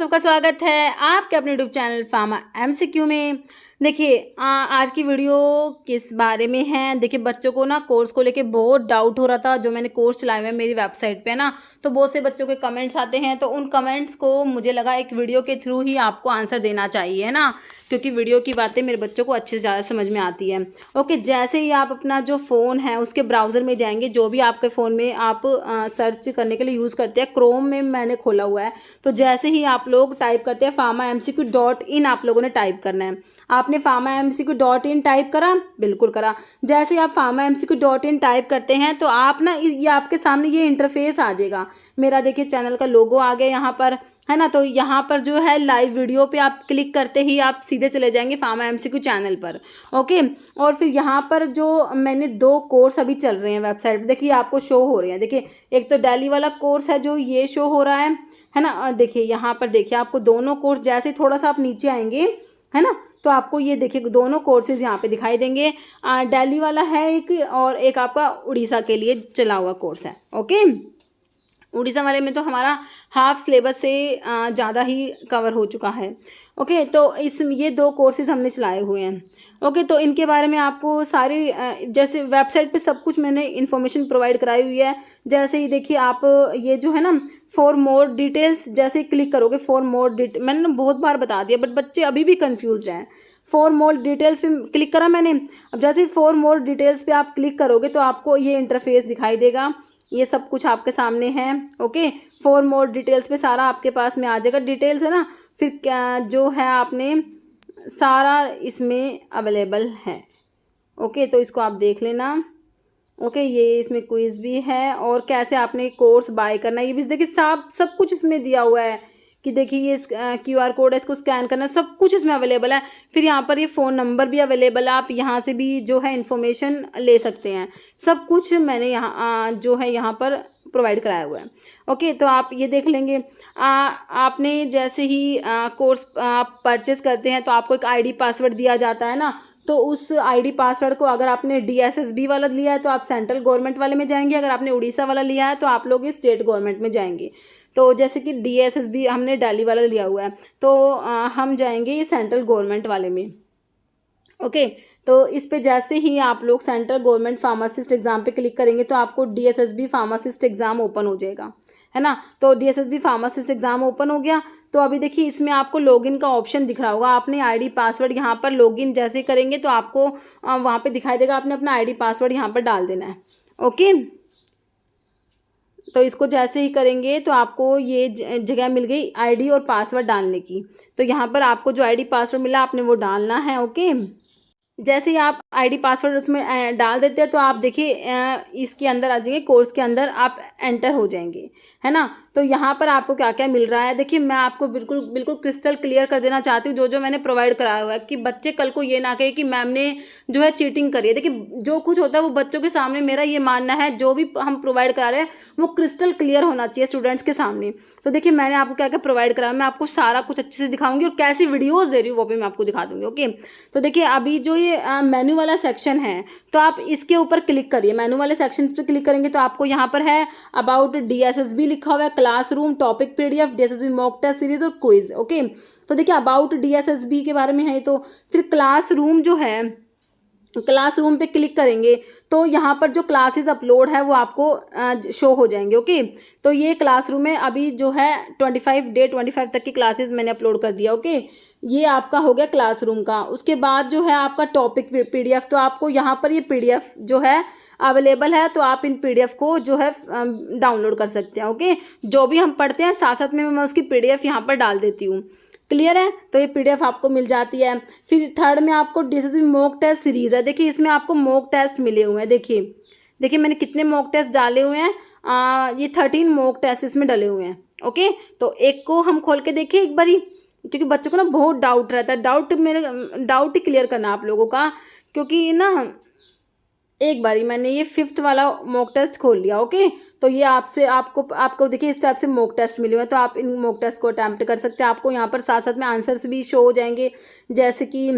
सबका स्वागत है आपके अपने यूट्यूब चैनल फार्मा एमसीक्यू में। देखिए आज की वीडियो किस बारे में है। देखिए बच्चों को ना कोर्स को लेके बहुत डाउट हो रहा था। जो मैंने कोर्स चलाए हुए हैं मेरी वेबसाइट पे ना, तो बहुत से बच्चों के कमेंट्स आते हैं, तो उन कमेंट्स को मुझे लगा एक वीडियो के थ्रू ही आपको आंसर देना चाहिए, है ना, क्योंकि वीडियो की बातें मेरे बच्चों को अच्छे से ज़्यादा समझ में आती है। ओके, जैसे ही आप अपना जो फ़ोन है उसके ब्राउज़र में जाएंगे, जो भी आपके फ़ोन में आप सर्च करने के लिए यूज़ करते हैं, क्रोम में मैंने खोला हुआ है, तो जैसे ही आप लोग टाइप करते हैं pharmaMCQ.in, आप लोगों ने टाइप करना है। आपने pharmaMCQ.in टाइप करा, बिल्कुल करा। जैसे ही आप pharmaMCQ.in टाइप करते हैं तो आप ना ये आपके सामने ये इंटरफेस आ जाएगा। मेरा देखिए चैनल का लोगो आ गया यहाँ पर, है ना। तो यहाँ पर जो है लाइव वीडियो पे आप क्लिक करते ही आप सीधे चले जाएंगे फार्मा एमसीक्यू चैनल पर। ओके, और फिर यहाँ पर जो मैंने 2 कोर्स अभी चल रहे हैं वेबसाइट पे, देखिए आपको शो हो रहे हैं। देखिए एक तो दिल्ली वाला कोर्स है जो ये शो हो रहा है ना। देखिए यहाँ पर देखिए आपको दोनों कोर्स, जैसे थोड़ा सा आप नीचे आएंगे, है ना, तो आपको ये देखिए दोनों कोर्सेज यहाँ पे दिखाई देंगे। दिल्ली वाला है एक, और एक आपका उड़ीसा के लिए चला हुआ कोर्स है। ओके, उड़ीसा वाले में तो हमारा हाफ सिलेबस से ज़्यादा ही कवर हो चुका है। ओके, तो ये 2 कोर्सेज हमने चलाए हुए हैं। ओके, तो इनके बारे में आपको सारी जैसे वेबसाइट पे सब कुछ मैंने इन्फॉर्मेशन प्रोवाइड कराई हुई है। जैसे ही देखिए आप ये जो है ना फॉर मोर डिटेल्स, जैसे क्लिक करोगे फॉर मोर डिटेल, मैंने ना बहुत बार बता दिया बट बच्चे अभी भी कन्फ्यूज हैं। फॉर मोर डिटेल्स पे क्लिक करा मैंने। अब जैसे फॉर मोर डिटेल्स पे आप क्लिक करोगे तो आपको ये इंटरफेस दिखाई देगा। ये सब कुछ आपके सामने है। ओके, फॉर मोर डिटेल्स पे सारा आपके पास में आ जाएगा। डिटेल्स है ना, फिर क्या जो है आपने सारा इसमें अवेलेबल है। ओके, तो इसको आप देख लेना। ओके, ये इसमें क्विज भी है और कैसे आपने कोर्स बाय करना है ये भी देखिए, सब कुछ इसमें दिया हुआ है कि देखिए ये QR कोड है, इसको स्कैन करना, सब कुछ इसमें अवेलेबल है। फिर यहाँ पर ये फ़ोन नंबर भी अवेलेबल है, आप यहाँ से भी जो है इन्फॉर्मेशन ले सकते हैं। सब कुछ मैंने यहाँ जो है यहाँ पर प्रोवाइड कराया हुआ है। ओके, तो आप ये देख लेंगे। आपने जैसे ही कोर्स आप परचेस करते हैं तो आपको एक ID पासवर्ड दिया जाता है ना, तो उस ID पासवर्ड को अगर आपने DSSB वाला लिया है तो आप सेंट्रल गवर्नमेंट वाले में जाएंगे, अगर आपने उड़ीसा वाला लिया है तो आप लोग स्टेट गवर्नमेंट में जाएंगे। तो जैसे कि DSSB हमने दिल्ली वाला लिया हुआ है, तो हम जाएंगे ये सेंट्रल गवर्नमेंट वाले में। ओके, तो इस पे जैसे ही आप लोग सेंट्रल गवर्नमेंट फार्मासिस्ट एग्ज़ाम पे क्लिक करेंगे तो आपको DSSB फार्मासिस्ट एग्ज़ाम ओपन हो जाएगा, है ना। तो DSSB फार्मासिस्ट एग्ज़ाम ओपन हो गया। तो अभी देखिए इसमें आपको लॉगिन का ऑप्शन दिख रहा होगा। आपने ID पासवर्ड यहाँ पर लॉगिन जैसे करेंगे तो आपको वहाँ पे दिखाई देगा, आपने अपना ID पासवर्ड यहाँ पर डाल देना है। ओके, तो इसको जैसे ही करेंगे तो आपको ये जगह मिल गई ID और पासवर्ड डालने की। तो यहाँ पर आपको जो ID पासवर्ड मिला आपने वो डालना है। ओके, जैसे ही आप ID पासवर्ड उसमें डाल देते हैं तो आप देखिए इसके अंदर आ जाएंगे, कोर्स के अंदर आप एंटर हो जाएंगे, है ना। तो यहाँ पर आपको क्या क्या मिल रहा है देखिए, मैं आपको बिल्कुल क्रिस्टल क्लियर कर देना चाहती हूँ जो मैंने प्रोवाइड कराया हुआ है, कि बच्चे कल को ये ना कहे कि मैम ने जो है चीटिंग करी है। देखिए जो कुछ होता है वो बच्चों के सामने, मेरा ये मानना है जो भी हम प्रोवाइड करा रहे हैं वो क्रिस्टल क्लियर होना चाहिए स्टूडेंट्स के सामने। तो देखिए मैंने आपको क्या क्या प्रोवाइड कराया, मैं आपको सारा कुछ अच्छे से दिखाऊंगी और कैसी वीडियोज़ दे रही हूँ वो भी मैं आपको दिखा दूँगी। ओके, तो देखिए अभी जो ये मेन्यू वाला सेक्शन है तो आप इसके ऊपर क्लिक करिए। मेन्यू वाले सेक्शन पे क्लिक करेंगे तो आपको यहाँ पर है अबाउट DSSB लिखा हुआ है, classroom, topic PDF, DSSB mock test series और क्विज। ओके, तो देखिए अबाउट DSSB के बारे में है। तो फिर क्लासरूम जो है, क्लासरूम पे क्लिक करेंगे तो यहाँ पर जो क्लासेस अपलोड है वो आपको शो हो जाएंगे। ओके, तो ये क्लासरूम में अभी जो है 25 तक की क्लासेस मैंने अपलोड कर दिया। ओके, ये आपका हो गया क्लासरूम का। उसके बाद जो है आपका टॉपिक PDF, तो आपको यहाँ पर ये PDF जो है अवेलेबल है, तो आप इन PDF को जो है डाउनलोड कर सकते हैं। ओके, जो भी हम पढ़ते हैं साथ साथ में मैं उसकी PDF यहाँ पर डाल देती हूँ। क्लियर है, तो ये PDF आपको मिल जाती है। फिर थर्ड में आपको DSSB मॉक टेस्ट सीरीज़ है। देखिए इसमें आपको मॉक टेस्ट मिले हुए हैं। देखिए मैंने कितने मॉक टेस्ट डाले हुए हैं, ये 13 मॉक टेस्ट इसमें डले हुए हैं। ओके, तो एक को हम खोल के देखें एक बारी, क्योंकि बच्चों को ना बहुत डाउट रहता है। डाउट ही क्लियर करना आप लोगों का, क्योंकि ना एक बारी मैंने ये 5th वाला मॉक टेस्ट खोल लिया। ओके, तो ये आपको देखिए इस टाइप से मॉक टेस्ट मिले हुए हैं, तो आप इन मॉक टेस्ट को अटैम्प्ट कर सकते हैं। आपको यहाँ पर साथ साथ में आंसर्स भी शो हो जाएंगे, जैसे कि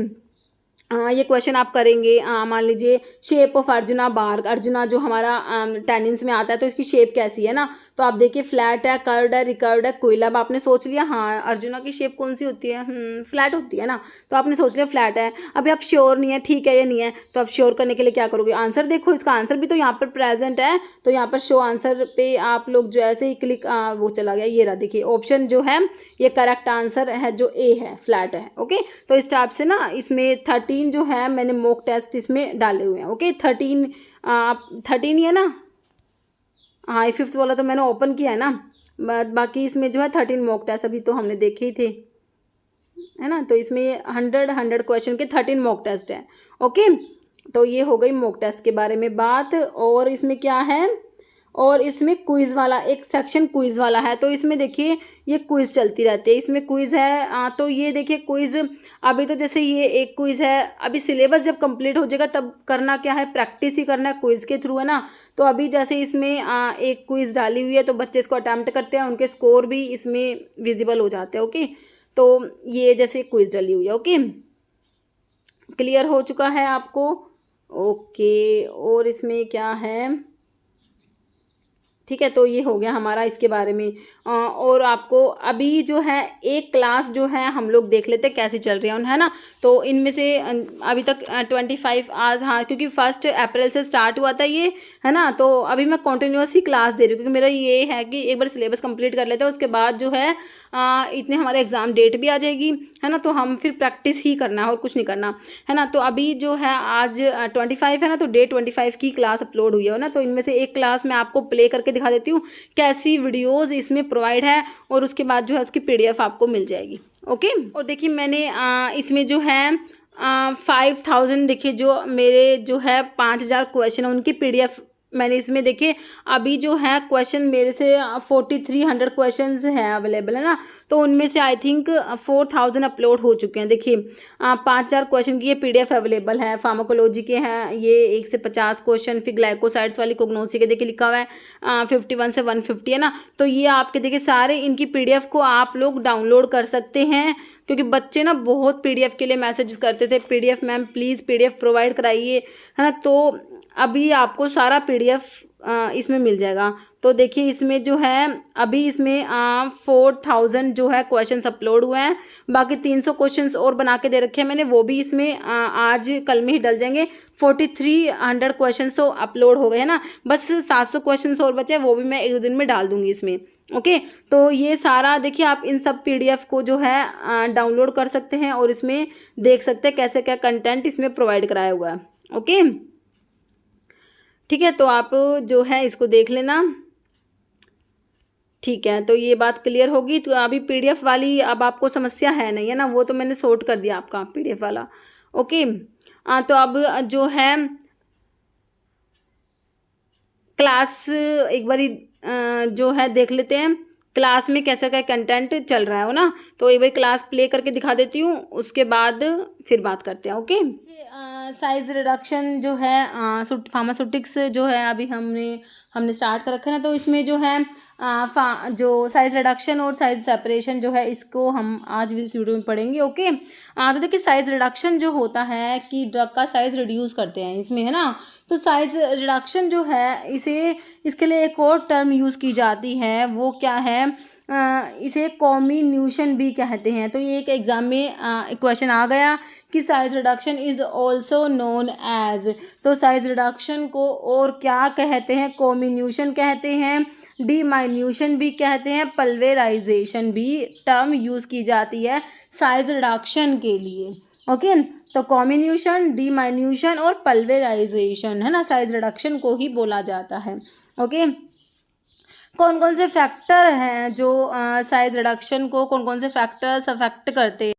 ये क्वेश्चन आप करेंगे, मान लीजिए शेप ऑफ अर्जुना बार्ग, अर्जुना जो हमारा टेनिस में आता है तो इसकी शेप कैसी है ना, तो आप देखिए फ्लैट है, कर्व्ड है, रिकर्व्ड है, कोइल। अब आपने सोच लिया हाँ अर्जुना की शेप कौन सी होती है, फ्लैट होती है ना, तो आपने सोच लिया फ्लैट है। अभी आप श्योर नहीं है ठीक है या नहीं है, तो आप श्योर करने के लिए क्या करोगे, आंसर देखो, इसका आंसर भी तो यहाँ पर प्रेजेंट है, तो यहाँ पर शो आंसर पे आप लोग जो ऐसे ही क्लिक, वो चला गया, ये रहा देखिए ऑप्शन जो है ये करेक्ट आंसर है, जो ए है फ्लैट है। ओके, तो इस टाइप से ना इसमें 13 जो है मैंने मॉक टेस्ट इसमें डाले हुए हैं। ओके, 13 ही है ना, हाँ ये 5th वाला तो मैंने ओपन किया है ना, बाकी इसमें जो है 13 मॉक टेस्ट अभी तो हमने देखे ही थे, है ना। तो इसमें 100 क्वेश्चन के 13 मॉक टेस्ट है। ओके, तो ये हो गई मॉक टेस्ट के बारे में बात। और इसमें क्या है, और इसमें क्विज़ वाला एक सेक्शन क्विज़ वाला है, तो इसमें देखिए ये क्विज़ चलती रहती है, इसमें क्विज़ है। तो ये देखिए क्विज़, अभी तो जैसे ये एक क्विज़ है, अभी सिलेबस जब कंप्लीट हो जाएगा तब करना क्या है, प्रैक्टिस ही करना है क्विज़ के थ्रू, है ना। तो अभी जैसे इसमें एक क्विज़ डाली हुई है, तो बच्चे इसको अटैम्प्ट करते हैं, उनके स्कोर भी इसमें विजिबल हो जाते हैं। ओके, तो ये जैसे क्विज़ डाली हुई है। ओके, क्लियर हो चुका है आपको। ओके, और इसमें क्या है, ठीक है, तो ये हो गया हमारा इसके बारे में। और आपको अभी जो है एक क्लास जो है हम लोग देख लेते हैं कैसे चल रही है ना। तो इनमें से अभी तक 25 आज, हाँ क्योंकि 1 अप्रैल से स्टार्ट हुआ था ये, है ना। तो अभी मैं कंटिन्यूस ही क्लास दे रही हूँ, क्योंकि मेरा ये है कि एक बार सिलेबस कंप्लीट कर लेते हैं, उसके बाद जो है इतने हमारे एग्ज़ाम डेट भी आ जाएगी, है ना। तो हम फिर प्रैक्टिस ही करना है और कुछ नहीं करना, है ना। तो अभी जो है आज 25 है ना, तो डे 25 की क्लास अपलोड हुई है ना। तो इनमें से एक क्लास मैं आपको प्ले करके दिखा देती हूँ कैसी वीडियोस इसमें प्रोवाइड है, और उसके बाद जो है उसकी PDF आपको मिल जाएगी। ओके, और देखिए मैंने इसमें जो है 5000 देखिए जो मेरे जो है 5000 क्वेश्चन है उनकी PDF मैंने इसमें देखिए अभी जो है क्वेश्चन मेरे से 4300 क्वेश्चंस है अवेलेबल, है ना। तो उनमें से आई थिंक 4000 अपलोड हो चुके हैं। देखिए 5000 क्वेश्चन की ये PDF अवेलेबल है, फार्माकोलॉजी के हैं ये 1 से 50 क्वेश्चन, फिर ग्लाइकोसाइड्स वाली कोग्नोसी के देखिए लिखा हुआ है 51 से 150, है ना। तो ये आपके देखिए सारे इनकी PDF को आप लोग डाउनलोड कर सकते हैं, क्योंकि बच्चे ना बहुत PDF के लिए मैसेज करते थे, PDF ma'am please PDF provide कराइए, है ना। तो अभी आपको सारा PDF इसमें मिल जाएगा। तो देखिए इसमें जो है अभी इसमें 4000 जो है क्वेश्चंस अपलोड हुए हैं, बाकी 300 क्वेश्चंस और बना के दे रखे हैं मैंने, वो भी इसमें आज कल में ही डल जाएंगे। 4300 क्वेश्चंस तो अपलोड हो गए हैं ना, बस 700 क्वेश्चंस और बचे, वो भी मैं 1-2 दिन में डाल दूंगी इसमें। ओके, तो ये सारा देखिए आप इन सब PDF को जो है डाउनलोड कर सकते हैं और इसमें देख सकते हैं कैसे क्या कंटेंट इसमें प्रोवाइड कराया हुआ है। ओके, ठीक है, तो आप जो है इसको देख लेना, ठीक है। तो ये बात क्लियर होगी। तो अभी PDF वाली अब आपको समस्या है नहीं, है ना, वो तो मैंने सॉर्ट कर दिया आपका PDF वाला। ओके, तो अब जो है क्लास एक बारी जो है देख लेते हैं क्लास में कैसा क्या कंटेंट चल रहा है, हो ना। तो एक बार क्लास प्ले करके दिखा देती हूँ, उसके बाद फिर बात करते हैं। ओके, साइज रिडक्शन जो है फार्मास्यूटिक्स जो है अभी हमने स्टार्ट कर रखा है ना। तो इसमें जो है जो साइज रिडक्शन और साइज सेपरेशन जो है इसको हम आज भी इस वीडियो में पढ़ेंगे। ओके, तो देखिए साइज रिडक्शन जो होता है कि ड्रग का साइज रिड्यूस करते हैं इसमें, है ना। तो साइज रिडक्शन जो है इसके लिए एक और टर्म यूज़ की जाती है, वो क्या है, इसे कॉम्बिन्यूशन भी कहते हैं। तो ये एक एग्जाम में क्वेश्चन आ गया कि size reduction is also known as, तो साइज रिडक्शन को और क्या कहते हैं, कॉम्बिन्यूशन कहते हैं, डिमाइन्यूशन भी कहते हैं, पल्वेराइजेशन भी टर्म यूज़ की जाती है साइज रिडक्शन के लिए। ओके, तो कॉम्बिन्यूशन, डिमाइन्यूशन और पल्वेराइजेशन, है ना, साइज रिडक्शन को ही बोला जाता है। ओके, कौन कौन से फैक्टर हैं जो साइज रिडक्शन को, कौन कौन से फैक्टर्स अफेक्ट करते हैं।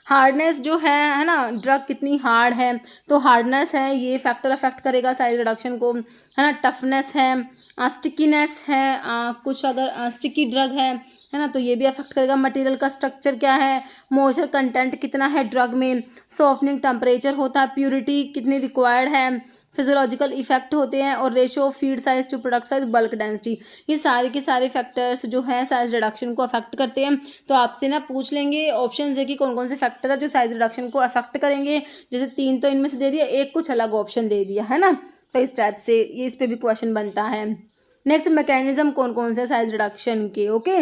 हार्डनेस जो है ना, ड्रग कितनी हार्ड है, तो हार्डनेस है ये फैक्टर अफेक्ट करेगा साइज रिडक्शन को, है ना। टफनेस है, स्टिकीनेस है, कुछ अगर स्टिकी ड्रग है ना, तो ये भी अफेक्ट करेगा। मटेरियल का स्ट्रक्चर क्या है, मॉइस्चर कंटेंट कितना है ड्रग में, सॉफ्टनिंग टेम्परेचर होता है, प्योरिटी कितनी रिक्वायर्ड है, फिजियोलॉजिकल इफेक्ट होते हैं, और ratio of feed size to product size, bulk density, ये सारे के सारे फैक्टर्स जो है साइज रिडक्शन को अफेक्ट करते हैं। तो आपसे ना पूछ लेंगे ऑप्शन देखिए कौन कौन से फैक्टर है जो साइज रिडक्शन को अफेक्ट करेंगे। जैसे 3 तो इनमें से दे दिया, एक कुछ अलग ऑप्शन दे दिया है ना, तो इस टाइप से ये इस पर भी क्वेश्चन बनता है। नेक्स्ट, मैकेनिज्म कौन कौन से साइज रिडक्शन के। Okay,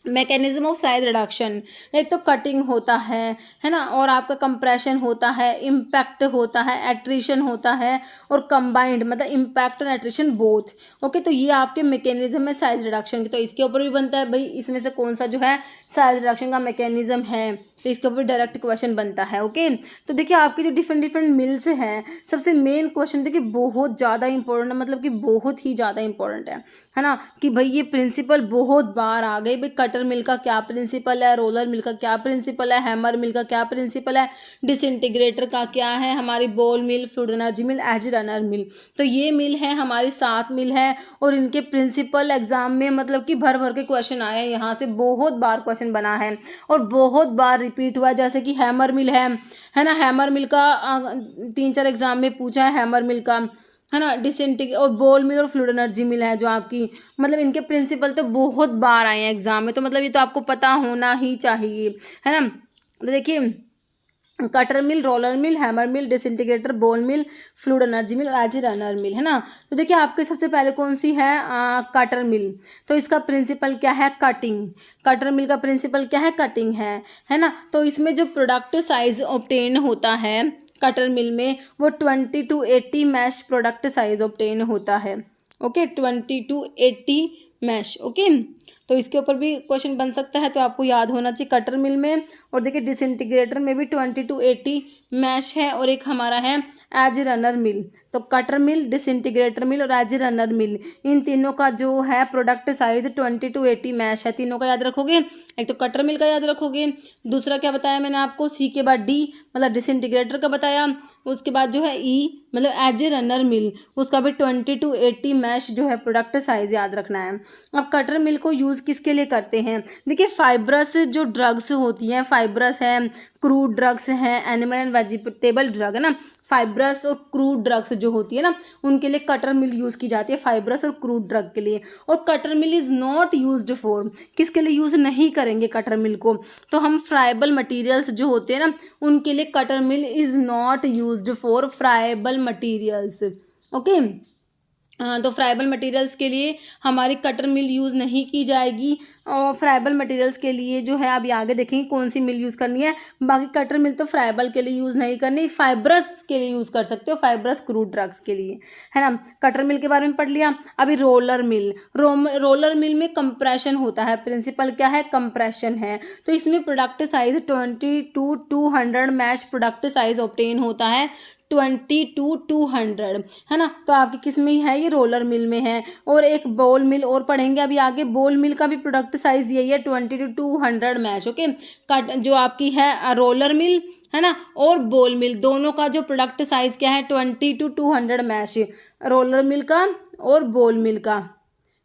mechanism of size reduction, एक तो कटिंग होता है ना, और आपका कंप्रेशन होता है, इम्पैक्ट होता है, एट्रिशन होता है, और कंबाइंड मतलब impact and attrition both. Okay, तो ये आपके मैकेनिज्म है साइज रिडक्शन के। तो इसके ऊपर भी बनता है भाई इसमें से कौन सा जो है साइज रिडक्शन का मैकेनिज्म है, तो इसके ऊपर डायरेक्ट क्वेश्चन बनता है। ओके, तो देखिए आपके जो डिफरेंट डिफरेंट मिल्स हैं, सबसे मेन क्वेश्चन देखिए बहुत ज़्यादा इंपॉर्टेंट है, मतलब कि बहुत ही ज़्यादा इंपॉर्टेंट है ना, कि भाई ये प्रिंसिपल बहुत बार आ गई। भाई कटर मिल का क्या प्रिंसिपल है, रोलर मिल का क्या प्रिंसिपल है, हैमर मिल का क्या प्रिंसिपल है, डिसइंटीग्रेटर का क्या है, हमारी ball mill, fluid energy mill, edge runner मिल, तो ये मिल है हमारी 7 मिल है, और इनके प्रिंसिपल एग्जाम में मतलब कि भर भर के क्वेश्चन आए हैं, यहाँ से बहुत बार क्वेश्चन बना है और बहुत बार रिपीट हुआ है। जैसे कि हैमर मिल है ना, हैमर मिल का 3-4 एग्जाम में पूछा है हैमर मिल का, है ना, डिसइंटीग्रेटर और बॉल मिल और फ्लूइड एनर्जी मिल है जो आपकी, मतलब इनके प्रिंसिपल तो बहुत बार आए हैं एग्जाम में, तो मतलब ये तो आपको पता होना ही चाहिए, है ना। तो देखिए cutter mill, roller mill, hammer mill, disintegrator, ball mill, fluid energy mill, edge runner mill, है ना। तो देखिए आपके सबसे पहले कौन सी है, कटर मिल, तो इसका प्रिंसिपल क्या है, कटिंग। कटर मिल का प्रिंसिपल क्या है, कटिंग है ना। तो इसमें जो प्रोडक्ट साइज ऑब्टेन होता है कटर मिल में, वो 20 to 80 mesh product size obtain होता है। Okay, 20 to 80 mash. ओके, तो इसके ऊपर भी क्वेश्चन बन सकता है, तो आपको याद होना चाहिए कटर मिल में। और देखिए डिसइंटीग्रेटर में भी 20 to 80 मैश है, और एक हमारा है एज रनर मिल। तो कटर मिल, डिसइंटीग्रेटर मिल और एज रनर मिल, इन तीनों का जो है प्रोडक्ट साइज 20 to 80 मैश है। तीनों का याद रखोगे, एक तो कटर मिल का याद रखोगे, दूसरा क्या बताया मैंने आपको, सी के बाद डी मतलब डिसइंटीग्रेटर का बताया, उसके बाद जो है ई मतलब एज ए रनर मिल, उसका भी 20 to 80 मैश जो है प्रोडक्ट साइज याद रखना है। अब कटर मिल को यूज़ किसके लिए करते हैं, देखिए फाइब्रस जो ड्रग्स होती हैं, फाइब्रस है, क्रूड ड्रग्स हैं, एनिमल एंड वेजिटेबल ड्रग है ना, फाइब्रस और क्रूड ड्रग्स जो होती है ना, उनके लिए कटर मिल यूज़ की जाती है, फाइब्रस और क्रूड ड्रग के लिए। और cutter mill is not used for, किसके लिए यूज़ नहीं करेंगे कटर मिल को, तो हम फ्राइबल मटेरियल्स जो होते हैं ना, उनके लिए cutter mill is not used for friable materials. Okay, तो फ्राइबल मटेरियल्स के लिए हमारी कटर मिल यूज़ नहीं की जाएगी, और फ्राइबल मटेरियल्स के लिए जो है अभी आगे देखेंगे कौन सी मिल यूज़ करनी है। बाकी कटर मिल तो फ्राइबल के लिए यूज़ नहीं करनी, फाइब्रस के लिए यूज़ कर सकते हो, फाइब्रस क्रूड ड्रग्स के लिए, है ना। कटर मिल के बारे में पढ़ लिया। अभी रोलर मिल, रोलर मिल में कंप्रेशन होता है, प्रिंसिपल क्या है, कंप्रेशन है। तो इसमें product size 20 to 200 mesh product size obtain होता है, 20 to 200, है ना। तो आपकी किस में है, ये रोलर मिल में है। और एक बॉल मिल और पढ़ेंगे अभी आगे, बॉल मिल का भी प्रोडक्ट साइज यही है, 20 to 200 मैच। ओके, कट जो आपकी है रोलर मिल है ना, और बॉल मिल दोनों का जो प्रोडक्ट साइज क्या है, 20 to 200 मैच, रोलर मिल का और बॉल मिल का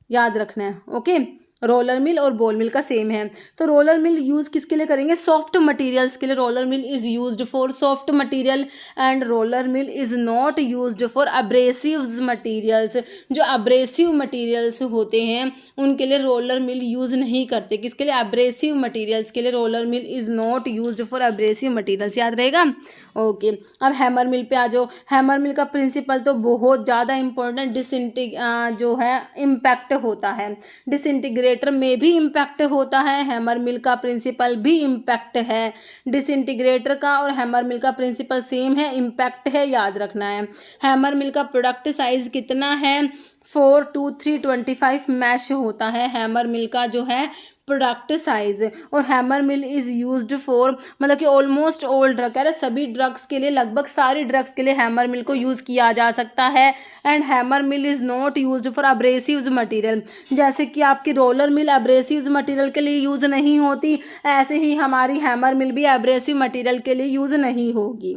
याद रखना है। ओके, रोलर मिल और बॉल मिल का सेम है। तो रोलर मिल यूज़ किसके लिए करेंगे, सॉफ्ट मटेरियल्स के लिए। Roller mill is used for soft material and roller mill is not used for abrasive materials. जो अब्रेसिव मटेरियल्स होते हैं उनके लिए रोलर मिल यूज़ नहीं करते, किसके लिए, अब्रेसिव मटेरियल्स के लिए roller mill is not used for abrasive materials, याद रहेगा। ओके, अब हैमर मिल पे आ जाओ। हैमर मिल का प्रिंसिपल तो बहुत ज़्यादा इंपॉर्टेंट, जो है इम्पैक्ट होता है, डिसइंटीग्रेटर में भी इम्पैक्ट होता है, हैमर मिल का प्रिंसिपल भी इम्पैक्ट है। डिसइंटीग्रेटर का और हैमर मिल का प्रिंसिपल सेम है, इम्पैक्ट है, याद रखना है। हैमर मिल का प्रोडक्ट साइज कितना है, 4 to 325 मैश होता है हैमर मिल का जो है प्रोडक्ट साइज। और hammer mill is used for मतलब कि ऑलमोस्ट ऑल ड्रग, कह रहे सभी ड्रग्स के लिए, लगभग सारी ड्रग्स के लिए हैमर मिल को यूज़ किया जा सकता है। And hammer mill is not used for abrasive material, जैसे कि आपकी रोलर मिल अब्रेसिव मटेरियल के लिए यूज़ नहीं होती, ऐसे ही हमारी हैमर मिल भी अब्रेसिव मटेरियल के लिए यूज़ नहीं होगी,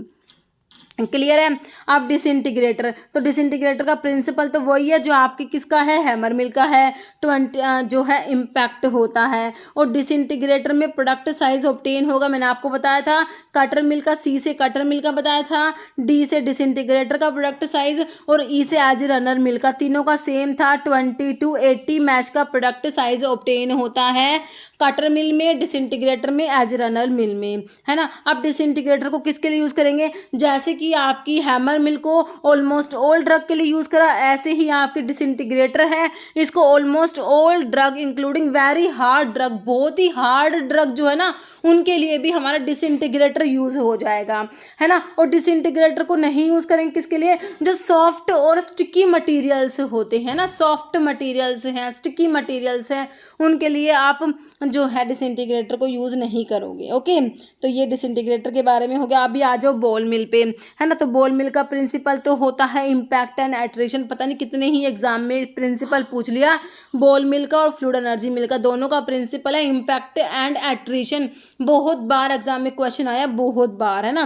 क्लियर है। अब डिसइंटीग्रेटर, तो डिसइंटीग्रेटर का प्रिंसिपल तो वही है जो आपकी किसका है, हैमर मिल का है। 20 जो है इम्पैक्ट होता है। और डिसइंटीग्रेटर में प्रोडक्ट साइज ऑब्टेन होगा, मैंने आपको बताया था। कटर मिल का, सी से कटर मिल का बताया था, डी से डिसइंटीग्रेटर का प्रोडक्ट साइज, और ई से एज रनर मिल का, तीनों का सेम था। 20 to 80 मैच का प्रोडक्ट साइज ऑब्टेन होता है कटर मिल में, डिसइंटीग्रेटर में, एज रनर मिल में, है ना। अब डिसइंटीग्रेटर को किसके लिए यूज़ करेंगे, जैसे कि आपकी हैमर मिल को ऑलमोस्ट ऑल ड्रग के लिए यूज़ करा, ऐसे ही आपकी डिसइंटीग्रेटर है, इसको almost all drug including very hard drug, बहुत ही हार्ड ड्रग जो है ना, उनके लिए भी हमारा डिसइंटीग्रेटर यूज़ हो जाएगा, है ना। और डिसइंटीग्रेटर को नहीं यूज़ करेंगे किसके लिए, जो सॉफ्ट और स्टिकी मटेरियल्स होते हैं ना, सॉफ्ट मटेरियल्स हैं, स्टिकी मटेरियल्स हैं, उनके लिए आप जो है डिसइंटीग्रेटर को यूज़ नहीं करोगे। ओके, तो ये डिसइंटीग्रेटर के बारे में हो गया। अभी आ जाओ बॉल मिल पे, है ना। तो बॉल मिल का प्रिंसिपल तो होता है इम्पैक्ट एंड एट्रेशन, पता नहीं कितने ही एग्जाम में प्रिंसिपल पूछ लिया, बॉल मिल का और फ्लूइड एनर्जी मिल का, दोनों का प्रिंसिपल है इम्पैक्ट एंड एट्रेशन। बहुत बार एग्जाम में क्वेश्चन आया, बहुत बार, है ना।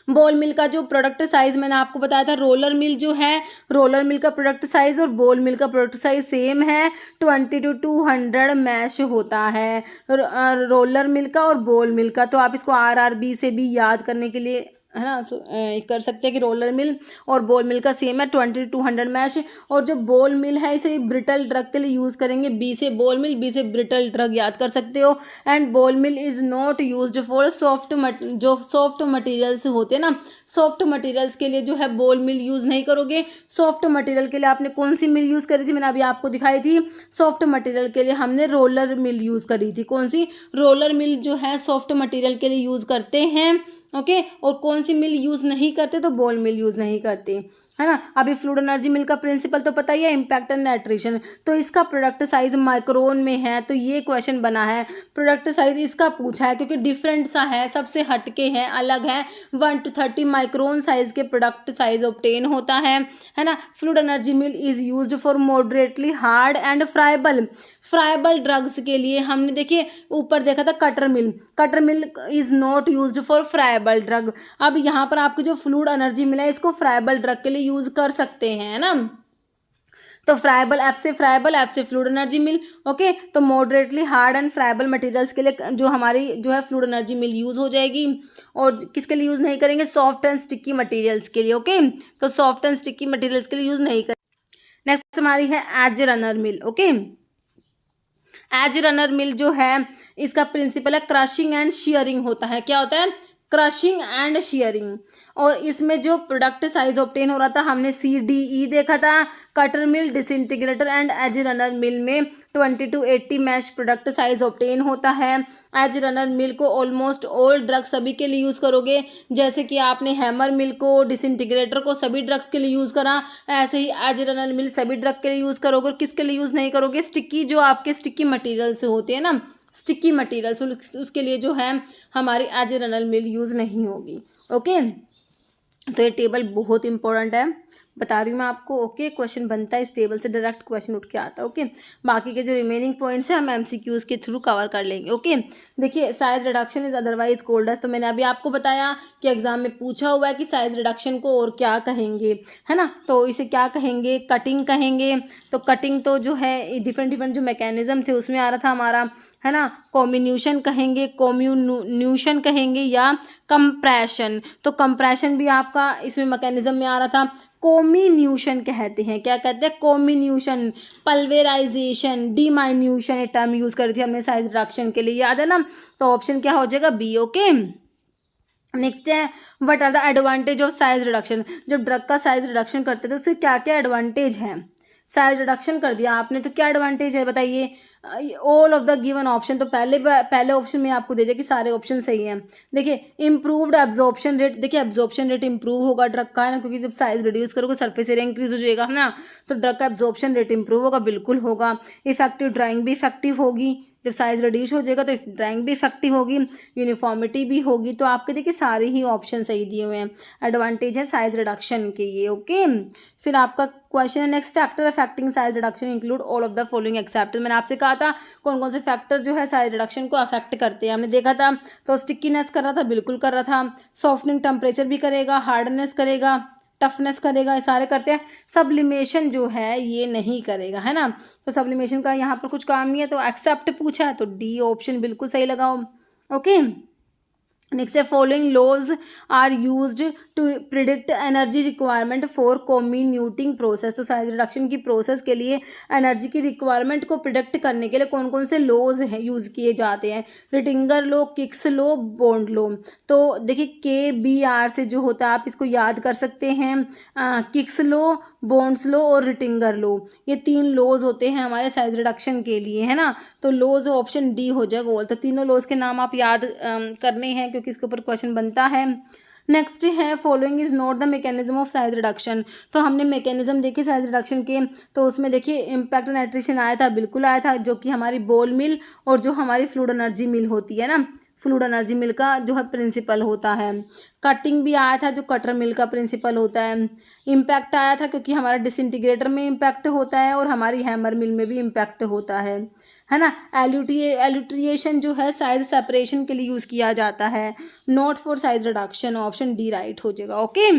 बॉल मिल का जो प्रोडक्ट साइज मैंने आपको बताया था, रोलर मिल जो है, रोलर मिल का प्रोडक्ट साइज और बॉल मिल का प्रोडक्ट साइज सेम है, 20 to 200 मैश होता है रोलर मिल का और बॉल मिल का। तो आप इसको RRB से भी याद करने के लिए, है ना, कर सकते हैं कि रोलर मिल और बॉल मिल का सेम है, 20 to 200 मैश। और जो बॉल मिल है इसे ब्रिटल ड्रग के लिए यूज़ करेंगे, बी से बॉल मिल, बी से ब्रिटल ड्रग याद कर सकते हो। And ball mill is not used for soft, जो सॉफ्ट मटेरियल्स होते हैं ना, सॉफ्ट मटेरियल्स के लिए जो है बॉल मिल यूज़ नहीं करोगे। सॉफ्ट मटेरियल के लिए आपने कौन सी मिल यूज़ करी थी, मैंने अभी आपको दिखाई थी। सॉफ्ट मटेरियल के लिए हमने रोलर मिल यूज़ करी थी, कौन सी, रोलर मिल जो है सॉफ्ट मटेरियल के लिए यूज़ करते हैं। ओके, और कौन सी मिल यूज़ नहीं करते, तो बॉल मिल यूज़ नहीं करते, है ना। अभी फ्लूइड एनर्जी मिल का प्रिंसिपल तो पता ही है, इम्पैक्ट एंड एट्रेशन। तो इसका प्रोडक्ट साइज माइक्रोन में है, तो ये क्वेश्चन बना है, प्रोडक्ट साइज इसका पूछा है क्योंकि डिफरेंट सा है, सबसे हटके है, अलग है। 1 to 30 माइक्रोन साइज के प्रोडक्ट साइज ऑब्टेन होता है ना। Fluid energy mill is used for moderately hard and friable, friable drugs के लिए हमने देखिए ऊपर देखा था cutter mill, cutter mill is not used for friable drug. अब यहाँ पर आपकी जो फ्लूइड एनर्जी मिल है इसको फ्राइबल ड्रग के लिए यूज कर सकते हैं, है ना। तो फ्राइबल, एफ से फ्राइबल, एफ से फ्लूइड एनर्जी मिल। ओके, तो moderately hard and friable materials के लिए जो हमारी जो है फ्लूइड एनर्जी मिल यूज हो जाएगी। और किसके लिए यूज नहीं करेंगे, सॉफ्ट एंड स्टिकी मटेरियल्स के लिए। ओके, तो सॉफ्ट एंड स्टिकी मटेरियल्स के लिए यूज नहीं करेंगे। नेक्स्ट हमारी है एज रनर मिल। ओके, एज रनर मिल जो है इसका प्रिंसिपल है क्रशिंग एंड शियरिंग होता है। क्या होता है, क्रशिंग एंड शियरिंग। और इसमें जो प्रोडक्ट साइज ऑब्टेन हो रहा था हमने CDE देखा था, cutter mill, disintegrator and edge runner mill में 20 to 80 mesh product size obtain होता है। एज रनर मिल को ऑलमोस्ट ऑल ड्रग्स सभी के लिए यूज़ करोगे, जैसे कि आपने हैमर मिल को, डिसइंटीग्रेटर को सभी ड्रग्स के लिए यूज़ करा, ऐसे ही एज रनर मिल सभी ड्रग के लिए यूज़ करोगे। किसके लिए यूज़ नहीं करोगे, स्टिकी, जो आपके स्टिकी मटीरियल्स होते हैं ना, स्टिकी मटीरियल्स, उसके लिए जो है हमारी एज रनर मिल यूज़ नहीं होगी। ओके, तो ये टेबल बहुत इंपॉर्टेंट है, बता रही हूँ मैं आपको। ओके, क्वेश्चन बनता है इस टेबल से, डायरेक्ट क्वेश्चन उठ के आता है। ओके, बाकी के जो रिमेनिंग पॉइंट्स हैं हम MCQs के थ्रू कवर कर लेंगे। ओके, देखिए size reduction is otherwise called as, तो मैंने अभी आपको बताया कि एग्जाम में पूछा हुआ है कि साइज रिडक्शन को और क्या कहेंगे, है ना। तो इसे क्या कहेंगे, कटिंग कहेंगे। तो कटिंग तो जो है डिफरेंट जो मैकेनिज्म थे उसमें आ रहा था हमारा, है ना। कॉम्बिन्यूशन कहेंगे, कॉम्यून्यूशन कहेंगे, या कंप्रेशन। तो कंप्रेशन भी आपका इसमें मैकेनिज्म में आ रहा था। कॉम्बिन्यूशन कहते हैं, क्या कहते हैं, कॉम्बिन्यूशन, पल्वेराइजेशन, डिमाइन्यूशन, ये टर्म यूज़ करी थी हमने साइज रिडक्शन के लिए, याद है ना। तो ऑप्शन क्या हो जाएगा, बी। ओके, नेक्स्ट है what are the advantage of size reduction. जब ड्रग का साइज रिडक्शन करते थे उससे क्या क्या एडवांटेज हैं। साइज रिडक्शन कर दिया आपने तो क्या एडवांटेज है बताइए। All of the given option, तो पहले ऑप्शन में आपको दे दिया कि सारे ऑप्शन सही हैं। देखिए इम्प्रूव्ड एब्जॉर्प्शन रेट, देखिए एब्जॉर्प्शन रेट इंप्रूव होगा ड्रग का, है ना, क्योंकि जब साइज रिड्यूस करोगे सरफेस एरिया इंक्रीज हो जाएगा, है ना। तो ड्रग का एब्जॉर्प्शन रेट इंप्रूव होगा, बिल्कुल होगा। इफेक्टिव ड्राइंग भी इफेक्टिव होगी, जब साइज़ रिड्यूस हो जाएगा तो ड्राइंग भी इफेक्टिव होगी, यूनिफॉर्मिटी भी होगी। तो आपके देखिए सारे ही ऑप्शन सही दिए हुए हैं, एडवांटेज है साइज़ रिडक्शन के ये। ओके, फिर आपका क्वेश्चन है next, factor affecting size reduction include all of the following except. मैंने आपसे कहा था कौन कौन से फैक्टर जो है साइज रिडक्शन को अफेक्ट करते हैं, हमने देखा था। तो स्टिकीनेस कर रहा था, बिल्कुल कर रहा था, सॉफ्टनिंग टेम्परेचर भी करेगा, हार्डनेस करेगा, टफनेस करेगा, ये सारे करते हैं। सब्लिमेशन जो है ये नहीं करेगा, है ना। तो सब्लिमेशन का यहाँ पर कुछ काम नहीं है, तो एक्सेप्ट पूछा है तो डी ऑप्शन बिल्कुल सही लगाओ। ओके, नेक्स्ट है following laws are used to predict energy requirement for comminuting process. तो साइज रिडक्शन की प्रोसेस के लिए एनर्जी की रिक्वायरमेंट को प्रिडिक्ट करने के लिए कौन कौन से लॉज हैं यूज़ किए जाते हैं। Rittinger law, Kick's law, Bond law. तो देखिए KBR से जो होता है आप इसको याद कर सकते हैं, किक्स लॉ, बॉन्ड्स लॉ और रिटिंगर लॉ, ये 3 लॉज होते हैं हमारे साइज रिडक्शन के लिए, है ना। तो लॉज ऑप्शन डी हो जाएगा ऑल। तो तीनों लॉज के नाम आप याद करने हैं क्योंकि इसके ऊपर क्वेश्चन बनता है। नेक्स्ट है following is not the mechanism of size reduction. तो हमने मैकेनिज्म देखे साइज रिडक्शन के, तो उसमें देखिए इम्पैक्ट एंड एट्रिशन आया था, बिल्कुल आया था, जो कि हमारी बॉल मिल और जो हमारी फ्लूइड एनर्जी मिल होती है ना, फ्लूइड एनर्जी मिल का जो है प्रिंसिपल होता है। कटिंग भी आया था जो कटर मिल का प्रिंसिपल होता है। इम्पैक्ट आया था क्योंकि हमारा डिसइंटीग्रेटर में इम्पैक्ट होता है और हमारी हैमर मिल में भी इम्पैक्ट होता है ना। एल्यूट्रिएशन जो है साइज सेपरेशन के लिए यूज़ किया जाता है, not for size reduction, option D right हो जाएगा। ओके,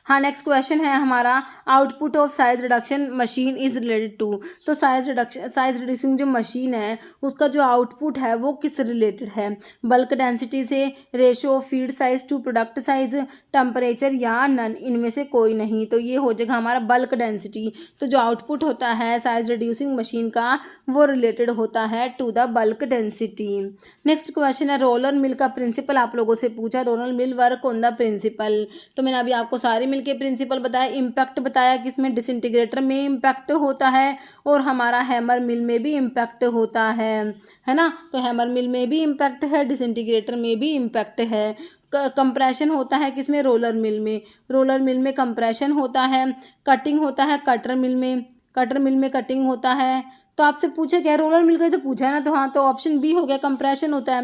हाँ नेक्स्ट क्वेश्चन है हमारा, output of size reduction machine is related to. तो साइज रिड्यूसिंग जो मशीन है उसका जो आउटपुट है वो किस रिलेटेड है, बल्क डेंसिटी से, ratio of feed size to product size, temperature या नन, इनमें से कोई नहीं। तो ये हो जाएगा हमारा बल्क डेंसिटी। तो जो आउटपुट होता है साइज रिड्यूसिंग मशीन का वो रिलेटेड होता है to the bulk density. Next question है रोलर मिल का प्रिंसिपल आप लोगों से पूछा, roller mill work on the principle. तो मैंने अभी आपको सारे मिल के प्रिंसिपल बताया, इम्पैक्ट बताया किसमें, डिसइंटीग्रेटर में इम्पैक्ट होता है और हमारा हैमर मिल में भी इम्पैक्ट होता है ना। तो हैमर मिल में भी इम्पैक्ट है, डिसइंटीग्रेटर में भी इम्पैक्ट है। कंप्रेशन होता है किसमें, रोलर मिल में, रोलर मिल में कंप्रेशन होता है। कटिंग होता है कटर मिल में, कटर मिल में कटिंग होता है। तो आपसे पूछा क्या, रोलर मिल का तो पूछा है ना, तो हाँ तो ऑप्शन बी हो गया, कंप्रेशन होता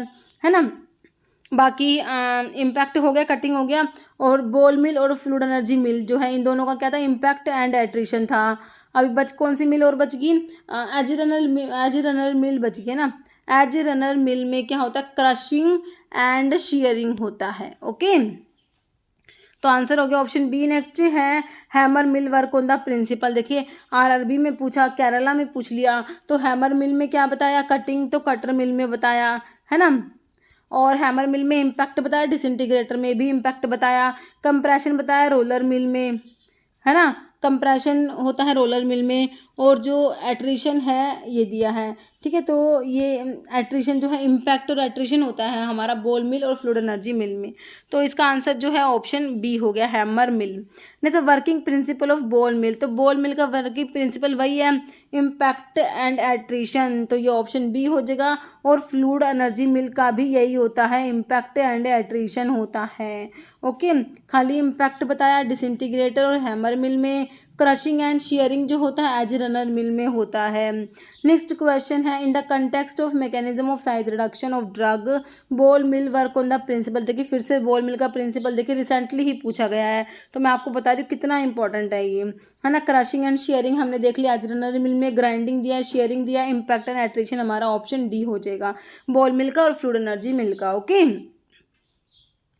है ना। बाकी इम्पैक्ट हो गया, कटिंग हो गया, और बॉल मिल और फ्लूइड एनर्जी मिल जो है इन दोनों का क्या था, इम्पैक्ट एंड एट्रिशन था। अभी बच कौन सी मिल और बच गई, एज रनर मिल बच गई ना। एज रनर मिल में क्या होता है, क्रशिंग एंड शीयरिंग होता है। ओके, तो आंसर हो गया ऑप्शन बी। नेक्स्ट है hammer mill work on the principle. देखिए RRB में पूछा, केरला में पूछ लिया, तो हैमर मिल में क्या बताया, कटिंग, तो कटर मिल में बताया, है ना। और हैमर मिल में इम्पैक्ट बताया, डिसइंटीग्रेटर में भी इम्पैक्ट बताया, कंप्रेशन बताया रोलर मिल में, है ना, कंप्रेशन होता है रोलर मिल में, और जो एट्रिशन है ये दिया है, ठीक है। तो ये एट्रिशन जो है इम्पैक्ट और एट्रिशन होता है हमारा बॉल मिल और फ्लूइड एनर्जी मिल में। तो इसका आंसर जो है ऑप्शन बी हो गया, हैमर मिल। जैसे वर्किंग प्रिंसिपल ऑफ बॉल मिल, तो बॉल मिल का वर्किंग प्रिंसिपल वही है, इम्पैक्ट एंड एट्रिशन, तो ये ऑप्शन बी हो जाएगा। और फ्लूइड एनर्जी मिल का भी यही होता है, इम्पैक्ट एंड एट्रिशन होता है। ओके, खाली इम्पैक्ट बताया डिसइंटीग्रेटर और हैमर मिल में, क्रशिंग एंड शीयरिंग जो होता है एज रनर मिल में होता है। नेक्स्ट क्वेश्चन है in the context of mechanism of size reduction of drug ball mill work on the principle. देखिए फिर से बॉल मिल का प्रिंसिपल देखिए रिसेंटली ही पूछा गया है, तो मैं आपको बता रही हूँ कितना इंपॉर्टेंट है ये, है ना। क्रशिंग एंड शेयरिंग हमने देख लिया, एज रनर मिल में ग्राइंडिंग दिया, शेयरिंग दिया, इम्पैक्ट एंड एट्रिशन हमारा ऑप्शन डी हो जाएगा, बॉल मिल का और फ्लूइड एनर्जी मिल का। ओके,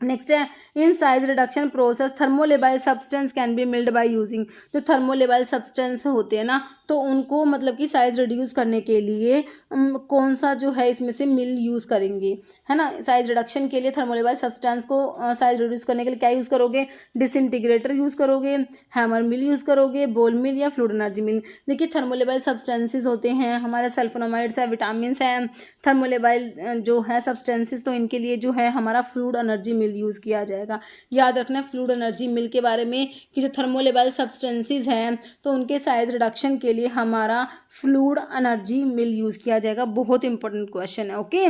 नेक्स्ट है in size reduction process thermolabile substance can be milled by using. जो थर्मोलेबाइल सब्सटेंस होते हैं ना, तो उनको मतलब कि साइज रिड्यूस करने के लिए कौन सा जो है इसमें से मिल यूज़ करेंगे, है ना। साइज रिडक्शन के लिए थर्मोलेबाइल सब्सटेंस को साइज रिड्यूस करने के लिए क्या यूज़ करोगे, डिसइंटीग्रेटर यूज़ करोगे, हैमर मिल यूज़ करोगे, बॉल मिल या फ्लूइड एनर्जी मिल। देखिए थर्मोलेबाइल सब्सटेंसेस होते हैं हमारे सल्फोनामाइड्स है, विटामिन हैं, थर्मोलेबाइल जो है सब्सटेंसेस, तो इनके लिए जो है हमारा फ्लूइड एनर्जी मिल मिल यूज़ किया जाएगा। याद रखना फ्लूइड एनर्जी मिल के बारे में कि जो थर्मोलेबल सब्सटेंसेस हैं तो उनके साइज रिडक्शन के लिए हमारा फ्लूइड एनर्जी मिल यूज़ किया जाएगा। बहुत इंपॉर्टेंट क्वेश्चन है। Okay,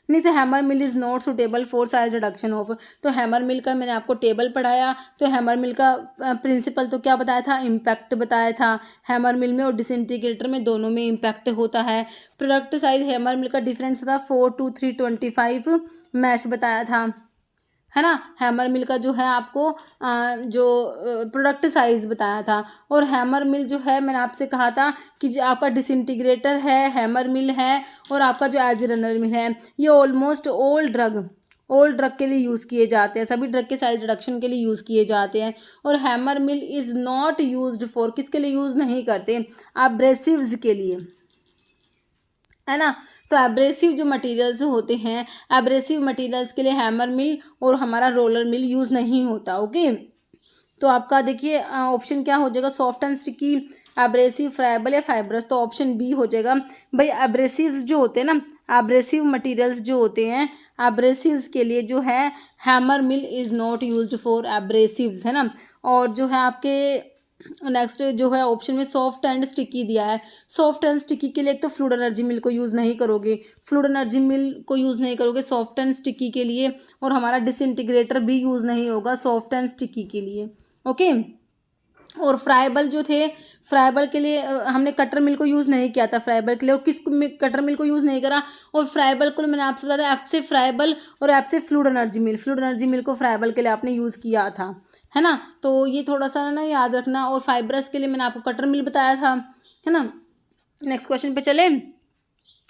next hammer mill is not suitable for size reduction of. तो हैमर मिल का मैंने आपको टेबल पढ़ाया, तो हैमर मिल का प्रिंसिपल तो क्या बताया था, इम्पैक्ट बताया था। हैमर मिल में और डिसइंटीग्रेटर में दोनों में इम्पैक्ट होता है। प्रोडक्ट साइज हैमर मिल का डिफरेंस था 4 to 325 मैश बताया था, है ना। हैमर मिल का जो है आपको जो प्रोडक्ट साइज़ बताया था। और हैमर मिल जो है मैंने आपसे कहा था कि जो आपका डिसइंटीग्रेटर है, हैमर मिल है, और आपका जो एज रनर मिल है, ये ऑलमोस्ट ऑल ड्रग के लिए यूज़ किए जाते हैं। सभी ड्रग के साइज रिडक्शन के लिए यूज़ किए जाते हैं। और hammer mill is not used for, किसके लिए यूज़ नहीं करते, एब्रेसिव्स के लिए, है ना। तो एब्रेसिव जो मटेरियल्स होते हैं, एब्रेसिव मटेरियल्स के लिए हैमर मिल और हमारा रोलर मिल यूज़ नहीं होता। ओके, तो आपका देखिए ऑप्शन क्या हो जाएगा, soft and sticky, abrasive, friable या फाइब्रस। तो ऑप्शन बी हो जाएगा। भाई एब्रेसिव्स जो होते हैं ना, एब्रेसिव मटेरियल्स जो होते हैं, एब्रेसिव्स के लिए जो है hammer mill is not used for abrasives, है ना। और जो है आपके नेक्स्ट जो है ऑप्शन में सॉफ्ट एंड स्टिकी दिया है। सॉफ्ट एंड स्टिकी के लिए एक तो फ्लूइड एनर्जी मिल को यूज़ नहीं करोगे, फ्लूइड एनर्जी मिल को यूज़ नहीं करोगे सॉफ्ट एंड स्टिकी के लिए, और हमारा डिसइंटीग्रेटर भी यूज़ नहीं होगा सॉफ्ट एंड स्टिकी के लिए। ओके, और फ्राइबल जो थे, फ्राइबल के लिए हमने कटर मिल को यूज़ नहीं किया था फ्राइबल के लिए, और किस कटर मिल को यूज़ नहीं करा, और फ्राइबल को मैंने आपसे बताया एफ से फ्राइबल और एफ से फ्लूइड एनर्जी मिल को फ्राइबल के लिए आपने यूज़ किया था, है ना। तो ये थोड़ा सा ना याद रखना। और फाइब्रस के लिए मैंने आपको कटर मिल बताया था, है ना। नेक्स्ट क्वेश्चन पे चले,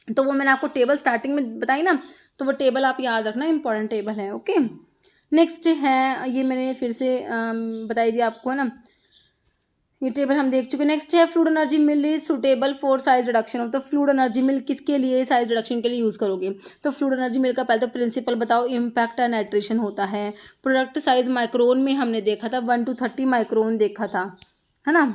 तो वो मैंने आपको टेबल स्टार्टिंग में बताई ना, तो वो टेबल आप याद रखना, इंपॉर्टेंट टेबल है। ओके, नेक्स्ट है, ये मैंने फिर से बताई दी आपको, है ना, ये टेबल हम देख चुके। नेक्स्ट है fluid energy mill is suitable for size reduction of. तो फ्लूइड एनर्जी मिल किसके लिए साइज रिडक्शन के लिए यूज़ करोगे, तो फ्लूइड एनर्जी मिल का पहले तो प्रिंसिपल बताओ, इम्पैक्ट एंड नाइट्रेशन होता है। प्रोडक्ट साइज माइक्रोन में हमने देखा था, 1 to 30 माइक्रोन देखा था, है ना।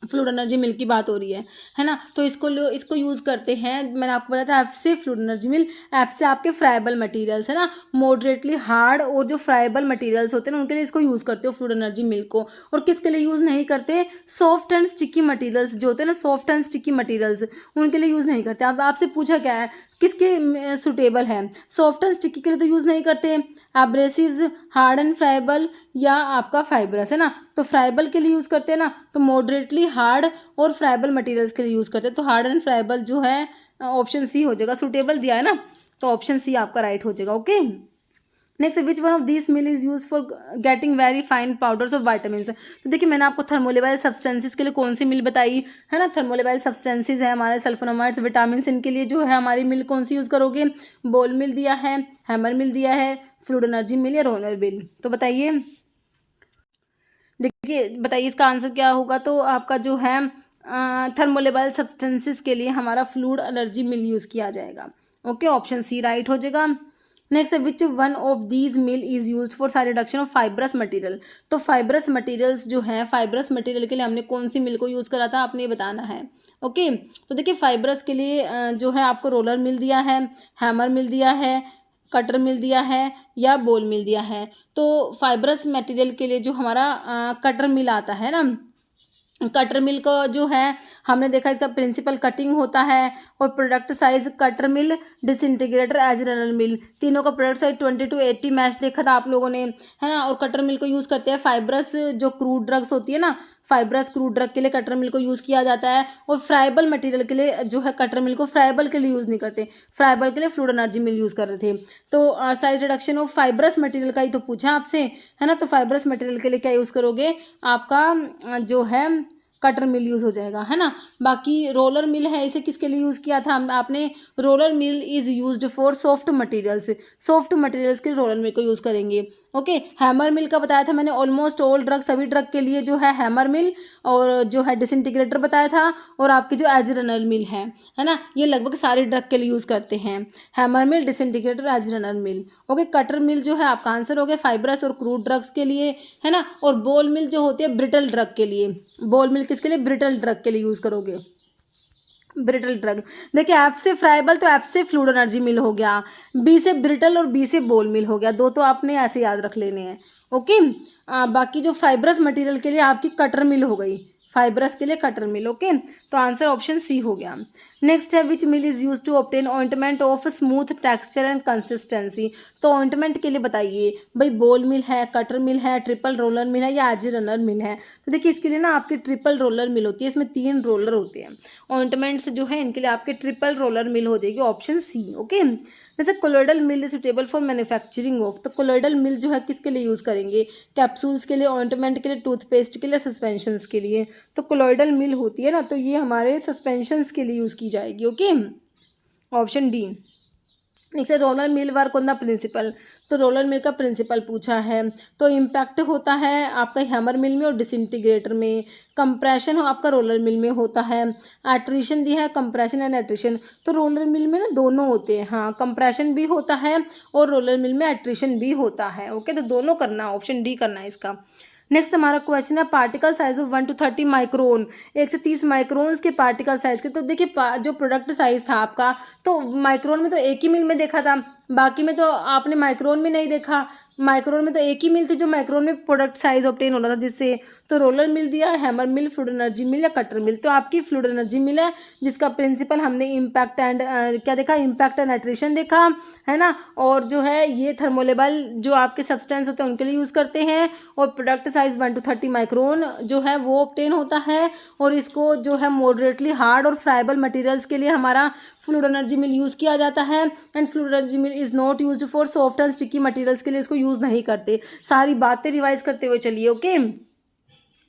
फ्लूइड एनर्जी मिल की बात हो रही है ना। तो इसको यूज़ करते हैं, मैंने आपको बताया था एफ से फ्लूइड एनर्जी मिल, एफ से आपके फ्राइबल मटेरियल्स, है ना, मॉडरेटली हार्ड और जो फ्राइबल मटेरियल्स होते हैं ना उनके लिए इसको यूज़ करते हो फ्लूइड एनर्जी मिल को। और किसके लिए यूज़ नहीं करते, सॉफ्ट एंड स्टिकी मटेरियल्स जो होते हैं ना, सॉफ्ट एंड स्टिकी मटेरियल्स उनके लिए यूज़ नहीं करते। अब आपसे पूछा क्या है, किसके सुटेबल है, सॉफ्ट एंड स्टिकी के लिए तो यूज़ नहीं करते, एब्रेसिव्स, हार्ड एंड फ्राइबल या आपका फाइब्रस, है ना। तो फ्राइबल के लिए यूज़ करते हैं ना, तो मॉडरेटली हार्ड और फ्राइबल मटेरियल्स के लिए यूज़ करते हैं। तो हार्ड एंड फ्राइबल जो है ऑप्शन सी हो जाएगा, सुटेबल दिया है ना, तो ऑप्शन सी आपका राइट हो जाएगा। Okay, next which one of this mill is use for getting very fine powders of vitamin. तो देखिए मैंने आपको थर्मोलेबाइल सब्सटेंसेस के लिए कौन सी मिल बताई, है ना। थर्मोलेबाइल सब्सटेंसेस है हमारे सल्फोनामाइड्स, विटामिन, इनके लिए जो है हमारी मिल कौन सी यूज़ करोगे, बोल मिल दिया है, हैमर मिल दिया है, फ्लूइड एनर्जी मिल या रोलर मिल। तो बताइए, देखिए बताइए इसका आंसर क्या होगा। तो आपका जो है थर्मोलेबाइल सब्सटेंसेस के लिए हमारा फ्लूइड एनर्जी मिल यूज़ किया जाएगा। ओके, ऑप्शन सी राइट हो जाएगा। Next which one of these mill is used for size reduction of fibrous material. तो फाइब्रस मटेरियल्स जो हैं, फाइब्रस मटेरियल के लिए हमने कौन सी मिल को यूज़ करा था, आपने ये बताना है। ओके, तो देखिए फाइब्रस के लिए जो है आपको रोलर मिल दिया है, हैमर मिल दिया है, कटर मिल दिया है या बोल मिल दिया है। तो फाइब्रस मटेरियल के लिए जो हमारा कटर मिल आता है ना, कटर मिल का जो है हमने देखा इसका प्रिंसिपल कटिंग होता है, और product size cutter mill, disintegrator, as runner मिल, तीनों का प्रोडक्ट साइज 20 to 80 मैच देखा था आप लोगों ने, है ना। और कटर मिल को यूज़ करते हैं फाइब्रस जो क्रूड ड्रग्स होती है ना, फाइब्रस क्रूड ड्रग के लिए कटर मिल को यूज़ किया जाता है। और फ्राइबल मटेरियल के लिए जो है कटर मिल को फ्राइबल के लिए यूज़ नहीं करते, फ्राइबल के लिए फ्लूइड एनर्जी मिल यूज़ कर रहे थे। तो size reduction of fibrous material का ही तो पूछा आपसे, है ना। तो फाइब्रस मटेरियल के लिए क्या यूज़ करोगे, आपका जो है कटर मिल यूज़ हो जाएगा, है ना। बाकी रोलर मिल है, इसे किसके लिए यूज़ किया था आपने, roller mill is used for soft materials, soft materials के रोलर मिल को यूज़ करेंगे। ओके, हैमर मिल का बताया था मैंने, ऑलमोस्ट ऑल ड्रग, सभी ड्रग के लिए जो है हैमर मिल और जो है डिसइंटीग्रेटर बताया था, और आपकी जो एज रनर मिल है ना, ये लगभग सारे ड्रग के लिए यूज़ करते हैं, hammer mill, disintegrator, as runner मिल। ओके, कटर मिल जो है आपका आंसर हो गया फाइब्रस और क्रूड ड्रग्स के लिए, है ना। और बोल मिल जो होती है ब्रिटल ड्रग के लिए, बोल मिल किसके लिए, ब्रिटल ड्रग के लिए यूज़ करोगे, ब्रिटल ड्रग। देखिए एफ से फ्राइबल तो एफ से फ्लूइड एनर्जी मिल हो गया, बी से ब्रिटल और बी से बोल मिल हो गया, दो तो आपने ऐसे याद रख लेने हैं। ओके, बाकी जो फाइब्रस मटेरियल के लिए आपकी कटर मिल हो गई, फाइब्रस के लिए कटर मिल। ओके, तो आंसर ऑप्शन सी हो गया। नेक्स्ट है which mill is use to obtain ointment of smooth texture and consistency. तो ऑइंटमेंट के लिए बताइए भाई, बोल मिल है, कटर मिल है, ट्रिपल रोलर मिल है या एज रनर मिल है। तो देखिए इसके लिए ना आपकी ट्रिपल रोलर मिल होती है, इसमें 3 रोलर होते हैं। ऑइंटमेंट्स जो है इनके लिए आपके ट्रिपल रोलर मिल हो जाएगी, ऑप्शन सी। ओके, जैसे colloidal mill is suitable for manufacturing of. तो कोलोइडल मिल जो है किसके लिए यूज़ करेंगे, कैप्सूल्स के लिए, ऑइंटमेंट के लिए, टूथपेस्ट के लिए, सस्पेंशंस के लिए। तो कोलोइडल मिल होती है ना, तो ये हमारे सस्पेंशंस के लिए यूज़ की जाएगी। Okay, option D. नेक्स्ट है roller mill work on the principle. तो रोलर मिल का प्रिंसिपल पूछा है, तो इम्पैक्ट होता है आपका हैमर मिल में और डिसइंटीग्रेटर में। कंप्रेशन आपका रोलर मिल में होता है। एट्रिशन दिया है, कंप्रेशन एंड एट्रिशन। तो रोलर मिल में ना दोनों होते हैं, हाँ, कंप्रेशन भी होता है और रोलर मिल में एट्रिशन भी होता है। ओके, तो दोनों करना, ऑप्शन डी करना है इसका। नेक्स्ट हमारा क्वेश्चन है particle size of 1 to 30 micron, 1 से 30 माइक्रोन्स के पार्टिकल साइज के। तो देखिए जो प्रोडक्ट साइज था आपका, तो माइक्रोन में तो एक ही मिल में देखा था, बाकी में तो आपने माइक्रोन में नहीं देखा। माइक्रोन में तो एक ही मिल थी जो माइक्रोन में प्रोडक्ट साइज ऑब्टेन होना था जिससे। तो रोलर मिल दिया, हैमर मिल, फ्लूइड एनर्जी मिल या कटर मिल। तो आपकी फ्लूइड एनर्जी मिल है जिसका प्रिंसिपल हमने इम्पैक्ट एंड क्या देखा, इम्पैक्ट एंड एट्रिशन देखा है ना। और जो है ये थर्मोलेबल जो आपके सब्सटेंस होते हैं उनके लिए यूज़ करते हैं। और प्रोडक्ट साइज 1 to 30 माइक्रोन जो है वो ऑब्टेन होता है। और इसको जो है मॉडरेटली हार्ड और फ्राइबल मटेरियल्स के लिए हमारा फ्लूइड एनर्जी मिल यूज़ किया जाता है। And fluid energy mill is not used for soft and sticky materials के लिए इसको यूज़ नहीं करते। सारी बातें रिवाइज करते हुए चलिए। ओके,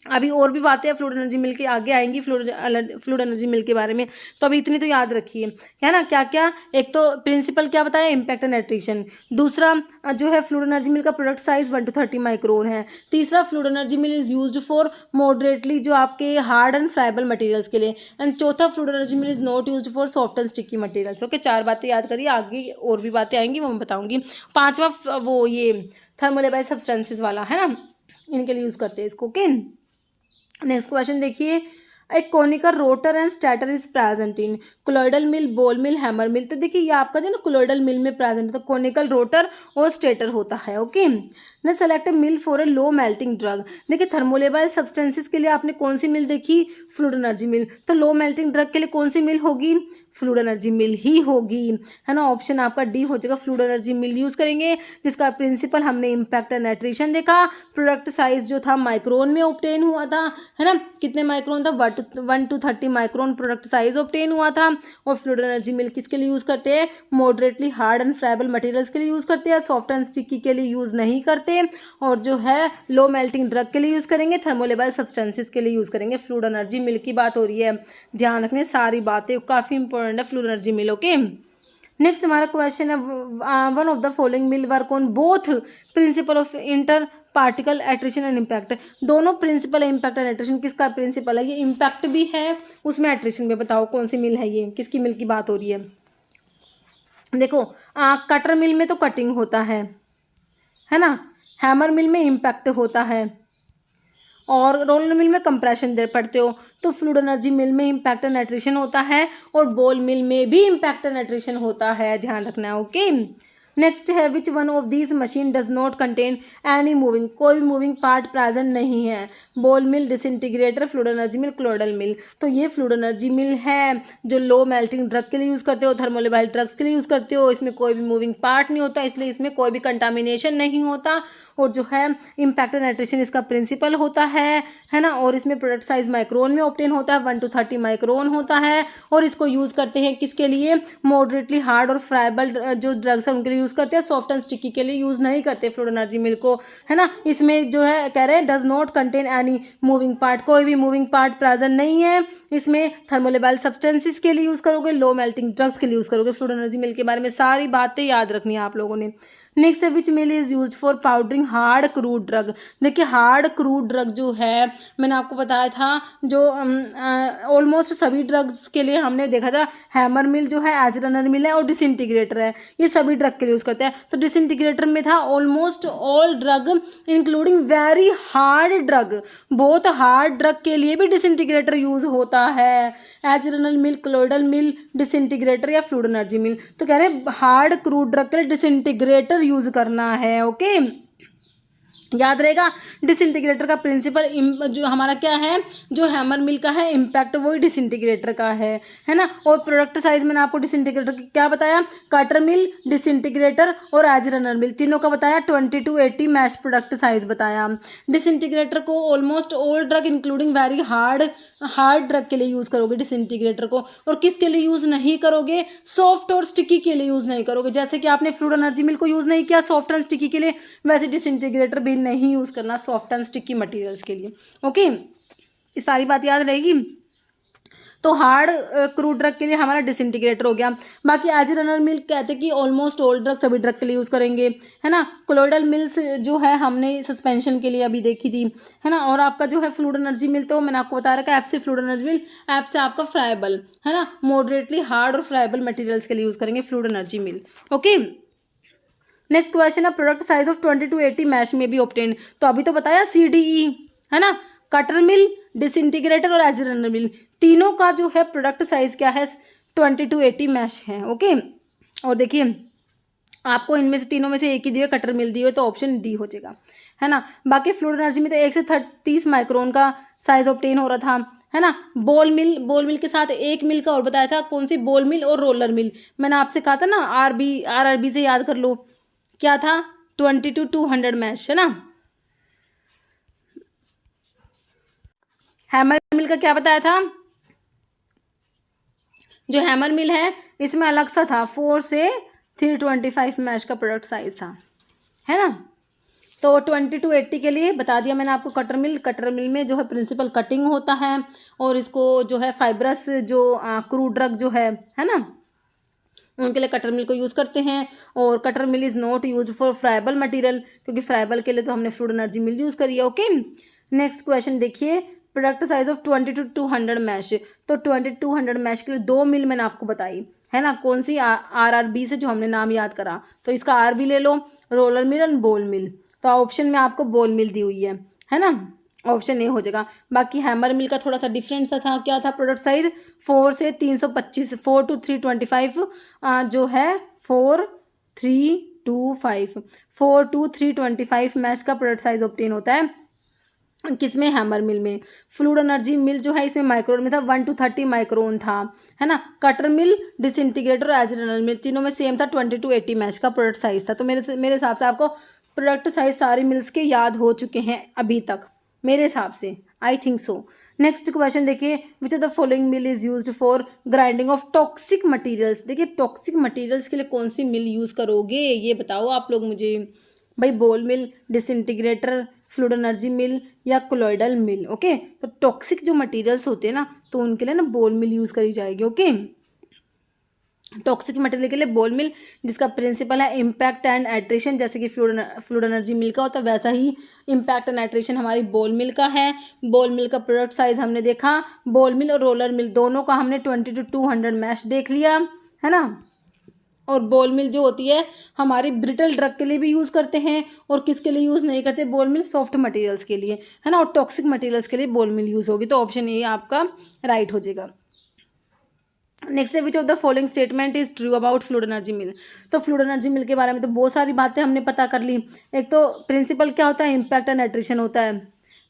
अभी और भी बातें हैं फ्लूइड एनर्जी मिल के आगे आएंगी, फ्लूइड एनर्जी मिल के बारे में। तो अभी इतनी तो याद रखिए, है ना। क्या क्या, एक तो प्रिंसिपल क्या बताया, इम्पैक्ट एंड एट्रिशन। दूसरा जो है फ्लूइड एनर्जी मिल का प्रोडक्ट साइज 1 to 30 माइक्रोन है। तीसरा fluid energy mill is used for moderately जो आपके हार्ड एंड फ्राइबल मटेरियल्स के लिए। एंड चौथा fluid energy mill is not used for soft and sticky materials. Okay, 4 बातें याद करिए, आगे और भी बातें आएंगी वो मैं बताऊंगी। 5वां वो ये थर्मोलेबाइल सब्सटेंसेस वाला है ना, इनके लिए यूज़ करते हैं इसको। ओके, नेक्स्ट क्वेश्चन देखिए, एक conical rotor and stator is present in colloidal mill, ball mill, hammer मिल। तो देखिए ये आपका जो ना कोलोइडल मिल में प्रेजेंट है, तो कोनिकल रोटर और स्टेटर होता है। ओके, ना select mill for a low melting drug. देखिए थर्मोलेबाइल सब्सटेंसेस के लिए आपने कौन सी मिल देखी, फ्लूइड एनर्जी मिल। तो लो मेल्टिंग ड्रग के लिए कौन सी मिल होगी, फ्लूइड एनर्जी मिल ही होगी, है ना। ऑप्शन आपका डी हो जाएगा, फ्लूइड एनर्जी मिल यूज़ करेंगे जिसका प्रिंसिपल हमने इम्पैक्ट एंड एट्रिशन देखा। प्रोडक्ट साइज जो था माइक्रोन में ऑब्टेन हुआ था, है ना। कितने माइक्रोन था, 1 to 30 micron product size obtain हुआ था। और फ्लूइड एनर्जी मिल किसके लिए यूज़ करते हैं, moderately hard and friable materials के लिए यूज़ करते हैं, सॉफ्ट एंड स्टिकी के लिए यूज़ नहीं करते। और जो है लो मेल्टिंग ड्रग के लिए यूज़ करेंगे, थर्मोलेबाइल सब्सटेंसेस के लिए यूज़ करेंगे। फ्लूइड एनर्जी मिल की बात हो रही है, ध्यान रखने सारी बातें काफ़ी इंपॉर्टेंट है fluid energy mill. Okay, next हमारा क्वेश्चन है one of the following mill work on both principle of inter particle attrition and impact. दोनों प्रिंसिपल है, इम्पैक्ट एंड एट्रिशन किसका प्रिंसिपल है, ये इम्पैक्ट भी है उसमें एट्रिशन भी। बताओ कौन सी मिल है ये, किसकी मिल की बात हो रही है। देखो कटर मिल में तो कटिंग होता है ना। हैमर मिल में इम्पैक्ट होता है और रोलर मिल में कंप्रेशन दे पढ़ते हो। तो फ्लूइड एनर्जी मिल में इम्पैक्ट एंड एट्रिशन होता है और बोल मिल में भी इम्पैक्ट एंड एट्रिशन होता है, ध्यान रखना। ओके, नेक्स्ट है which one of this machine does not contain any moving, कोई भी मूविंग पार्ट प्रेजेंट नहीं है। बोल मिल, डिसइंटीग्रेटर, फ्लूइड एनर्जी मिल, कोलोइडल मिल। तो ये फ्लूइड एनर्जी मिल है जो लो मेल्टिंग ड्रग के लिए यूज़ करते हो, थर्मोलेबाइल ड्रग्स के लिए यूज़ करते हो। इसमें कोई भी मूविंग पार्ट नहीं होता, इसलिए इसमें कोई भी कंटामिनेशन नहीं होता। और जो है इम्पैक्ट एंड एट्रिशन इसका प्रिंसिपल होता है ना। और इसमें प्रोडक्ट साइज माइक्रोन में ऑब्टेन होता है, 1 to 30 माइक्रोन होता है। और इसको यूज़ करते हैं किसके लिए, मॉडरेटली हार्ड और फ्राइबल जो ड्रग्स हैं उनके लिए यूज़ करते हैं, सॉफ्ट एंड स्टिकी के लिए यूज़ नहीं करते फ्लूइड एनर्जी मिल को, है ना। इसमें जो है कह रहे हैं does not contain any moving part, कोई भी मूविंग पार्ट प्रेजेंट नहीं है। इसमें थर्मोलेबाइल सब्सटेंसेस के लिए यूज़ करोगे, लो मेल्टिंग ड्रग्स के लिए यूज़ करोगे। फ्लूइड एनर्जी मिल के बारे में सारी बातें याद रखनी है आप लोगों ने। Next which mill is used for powdering hard crude drug. देखिए हार्ड क्रूड ड्रग जो है मैंने आपको बताया था, जो ऑलमोस्ट सभी ड्रग्स के लिए हमने देखा था, हैमर मिल जो है, एज रनर मिल है और डिसइंटीग्रेटर है, ये सभी ड्रग के लिए यूज़ करते हैं। तो डिसइंटीग्रेटर में था almost all drug including very hard drug, बहुत हार्ड ड्रग के लिए भी डिसइंटीग्रेटर यूज़ होता होता है, एजरनल मिल, कोलोइडल मिल, डिसइंटीग्रेटर या फ्लूइड एनर्जी मिल। तो कह रहे हैं हार्ड क्रूड ड्रग के लिए डिसइंटीग्रेटर यूज करना है। ओके, याद रहेगा डिसइंटीग्रेटर का प्रिंसिपल जो हमारा क्या है, जो हैमर मिल का है इम्पैक्ट वही डिसइंटीग्रेटर का है ना। और प्रोडक्ट साइज मैंने आपको डिसइंटीग्रेटर क्या बताया, कटर मिल, डिसइंटीग्रेटर और एज रनर मिल तीनों का बताया। 20 to 80 मैश प्रोडक्ट साइज बताया। डिसइंटीग्रेटर को almost all drug including very hard drug के लिए यूज़ करोगे डिसइंटीग्रेटर को, और किसके लिए यूज़ नहीं करोगे, सॉफ्ट और स्टिकी के लिए यूज़ नहीं करोगे। जैसे कि आपने फ्लूइड एनर्जी मिल को यूज़ नहीं किया सॉफ्ट एंड स्टिकी के लिए, वैसे डिसइंटीग्रेटर भी नहीं यूज़ करना सॉफ्ट एंड स्टिकी मटेरियल्स के लिए। ओके, ये सारी बात याद रहेगी। तो हार्ड क्रूड ड्रग के लिए हमारा डिसइंटीग्रेटर हो गया। बाकी एज रनर मिल कहते हैं कि ऑलमोस्ट ऑल ड्रग सभी ड्रग के लिए यूज़ करेंगे, है ना। कोलोइडल मिल्स जो है हमने सस्पेंशन के लिए अभी देखी थी, है ना। और आपका जो है फ्लूइड एनर्जी मिल तो मैंने आपको बता रखा है, ऐप से फ्लूइड एनर्जी मिल, ऐप से आपका फ्राइबल, है ना, मॉडरेटली हार्ड और फ्राइबल मटेरियल्स के लिए यूज़ करेंगे fluid energy mill. Okay, next question है product size of 20 to 80 mesh में भी ऑब्टेन। तो अभी तो बताया CDE, है ना, कटर मिल, डिसइंटीग्रेटर और एज रनर मिल तीनों का जो है प्रोडक्ट साइज क्या है, 20 to 80 मैश है। ओके, और देखिए आपको इनमें से तीनों में से एक ही दिए, कटर मिल दी हो तो ऑप्शन डी हो जाएगा, है ना। बाकी फ्लूइड एनर्जी में तो 1 से 30 माइक्रोन का साइज ऑब्टेन हो रहा था, है ना। बॉल मिल के साथ एक मिल का और बताया था, कौन सी, बॉल मिल और रोलर मिल। मैंने आपसे कहा था ना RRB से याद कर लो, क्या था, 20 to 200 मैश, है ना। हैमर मिल का क्या बताया था, जो हैमर मिल है इसमें अलग सा था, 4 से 325 मैश का प्रोडक्ट साइज था, है ना। तो 20 to 80 के लिए बता दिया मैंने आपको। कटर मिल में जो है प्रिंसिपल कटिंग होता है, और इसको जो है फाइब्रस जो क्रूड ड्रग जो है ना, उनके लिए कटर मिल को यूज़ करते हैं। और cutter mill is not use for friable material, क्योंकि फ्राइबल के लिए तो हमने फ्लूइड एनर्जी मिल यूज़ करी है। ओके, नेक्स्ट क्वेश्चन देखिए, product size of 20 to 200 mesh. तो 20 to 200 मैश के लिए 2 मिल मैंने आपको बताई, है ना। कौन सी, RRB से जो हमने नाम याद करा, तो इसका R भी ले लो, रोलर मिल और बॉल मिल। तो ऑप्शन में आपको बॉल मिल दी हुई है ना, ऑप्शन ए हो जाएगा। बाकी हैमर मिल का थोड़ा सा डिफरेंस था, क्या था प्रोडक्ट साइज, 4 से 325, 4 to 325 जो है 4 to 325 मैच का प्रोडक्ट साइज ऑब्टेन होता है, किसमें, हैमर मिल में। फ्लूइड एनर्जी मिल जो है इसमें माइक्रोन में था, 1 to 30 माइक्रोन था, है ना। कटर मिल, डिसइंटीग्रेटर और एज रनर मिल तीनों में सेम था, 20 to 80 मैच का प्रोडक्ट साइज था। तो मेरे हिसाब से आपको प्रोडक्ट साइज सारी मिल्स के याद हो चुके हैं अभी तक, मेरे हिसाब से, I think so. Next question देखिए, which of the following mill is used for grinding of toxic materials. देखिए टॉक्सिक मटेरियल्स के लिए कौन सी मिल यूज़ करोगे, ये बताओ आप लोग मुझे भाई। बॉल मिल, डिसइंटीग्रेटर, फ्लूइड एनर्जी मिल या कोलोइडल मिल। ओके, तो टॉक्सिक जो मटेरियल्स होते हैं ना, तो उनके लिए ना बॉल मिल यूज़ करी जाएगी। ओके, टॉक्सिक मटेरियल के लिए बॉल मिल, जिसका प्रिंसिपल है इम्पैक्ट एंड एट्रिशन, जैसे कि फ्लूइड एनर्जी मिल का होता है वैसा ही इम्पैक्ट एंड एट्रिशन हमारी बॉल मिल का है। बॉल मिल का प्रोडक्ट साइज हमने देखा, बॉल मिल और रोलर मिल दोनों का हमने 20 to 200 मैश देख लिया, है ना। और बॉल मिल जो होती है हमारी ब्रिटल ड्रग के लिए भी यूज़ करते हैं, और किसके लिए यूज़ नहीं करते, बॉल मिल सॉफ्ट मटेरियल्स के लिए, है ना। और टॉक्सिक मटेरियल्स के लिए बॉल मिल यूज़ होगी, तो ऑप्शन ए आपका राइट हो जाएगा। नेक्स्ट है, which of the following statement is true about fluid energy mill. तो फ्लूइड एनर्जी मिल के बारे में तो बहुत सारी बातें हमने पता कर ली। एक तो प्रिंसिपल क्या होता है, इम्पैक्ट एंड एट्रिशन होता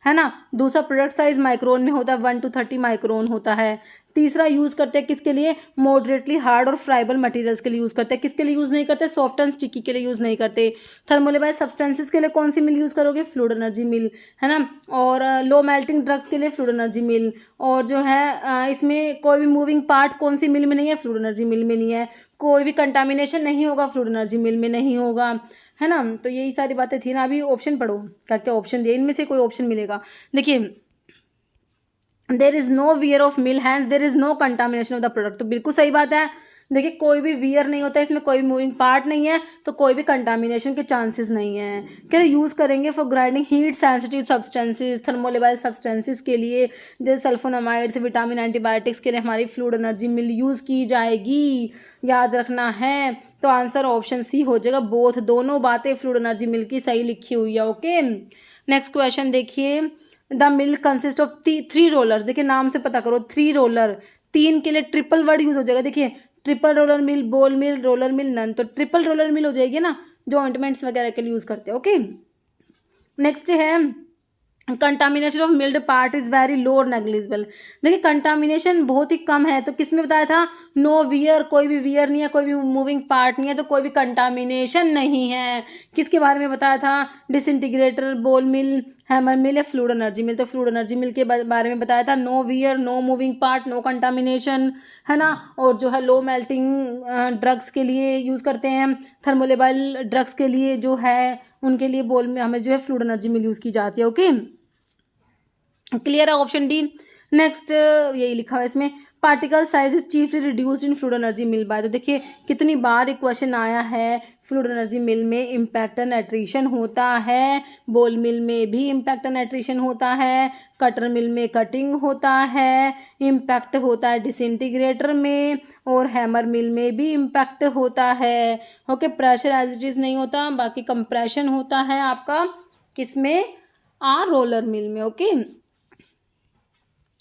है ना। दूसरा प्रोडक्ट साइज माइक्रोन में होता है, 1 to 30 माइक्रोन होता है। तीसरा यूज़ करते हैं किसके लिए, मॉडरेटली हार्ड और फ्राइबल मटेरियल्स के लिए यूज़ करते हैं, किसके लिए यूज़ नहीं करते, सॉफ्ट एंड स्टिकी के लिए यूज़ नहीं करते। थर्मोलेबाइज सब्सटेंसेस के लिए कौन सी मिल यूज़ करोगे, फ्लूइड एनर्जी मिल, है ना। और लो मेल्टिंग ड्रग्स के लिए फ्लूइड एनर्जी मिल। और जो है इसमें कोई भी मूविंग पार्ट कौन सी मिल में नहीं है, फ्लूइड एनर्जी मिल में नहीं है। कोई भी कंटामिनेशन नहीं होगा, फ्लूइड एनर्जी मिल में नहीं होगा, है ना। तो यही सारी बातें थी ना। अभी ऑप्शन पढ़ो, क्या क्या ऑप्शन दिए, इनमें से कोई ऑप्शन मिलेगा। देखिए, there is no wear of mill, hence there is no contamination of the product. तो बिल्कुल सही बात है। देखिए कोई भी वियर नहीं होता है, इसमें कोई भी मूविंग पार्ट नहीं है, तो कोई भी कंटामिनेशन के चांसेस नहीं है। क्या यूज़ करेंगे for grinding heat sensitive substances, thermolabile substances के लिए, जैसे सल्फोनामाइड्स, विटामिन, एंटीबायोटिक्स के लिए हमारी फ्लूइड एनर्जी मिल यूज़ की जाएगी, याद रखना है। तो आंसर ऑप्शन सी हो जाएगा, बोथ, दोनों बातें फ्लूइड एनर्जी मिल की सही लिखी हुई है। ओके, नेक्स्ट क्वेश्चन देखिए, the mill consist of 3 roller. देखिए नाम से पता करो, 3 रोलर, 3 के लिए ट्रिपल वर्ड यूज हो जाएगा। देखिए ट्रिपल रोलर मिल, बोल मिल, रोलर मिल, नन, तो ट्रिपल रोलर मिल हो जाएगी ना, जो ऑइंटमेंट्स वगैरह के लिए यूज करते हैं। ओके, नेक्स्ट है contamination of milled part is very low और नेग्लिजिबल। देखिए कंटामिनेशन बहुत ही कम है, तो किसमें बताया था, नो वियर, कोई भी वियर नहीं है, कोई भी मूविंग पार्ट नहीं है, तो कोई भी कंटामिनेशन नहीं है। किसके बारे में बताया था, डिसइंटीग्रेटर, बोल मिल, हैमर मिल या फ्लूइड एनर्जी मिल। तो फ्लूइड एनर्जी मिल के बारे में बताया था, no wear, no moving part, no contamination, है ना। और जो है लो मेल्टिंग ड्रग्स के लिए यूज़ करते हैं, थर्मोलेबाइल ड्रग्स के लिए जो है उनके लिए बोल में हमें जो है फ्लूइड एनर्जी मिल यूज़ की जाती है। ओके, क्लियर है, ऑप्शन डी। नेक्स्ट यही लिखा हुआ है इसमें, particle size is chiefly reduced in fluid energy mill by. तो देखिए कितनी बार एक क्वेश्चन आया है, फ्लूइड एनर्जी मिल में इम्पैक्ट एंड एट्रीशन होता है, बोल मिल में भी इम्पैक्ट एंड एट्रीशन होता है, कटर मिल में कटिंग होता है, इम्पैक्ट होता है डिसइंटीग्रेटर में, और हैमर मिल में भी इम्पैक्ट होता है। Okay, pressure as it is नहीं होता, बाकी कंप्रेशन होता है आपका किसमें, रोलर मिल में। ओके,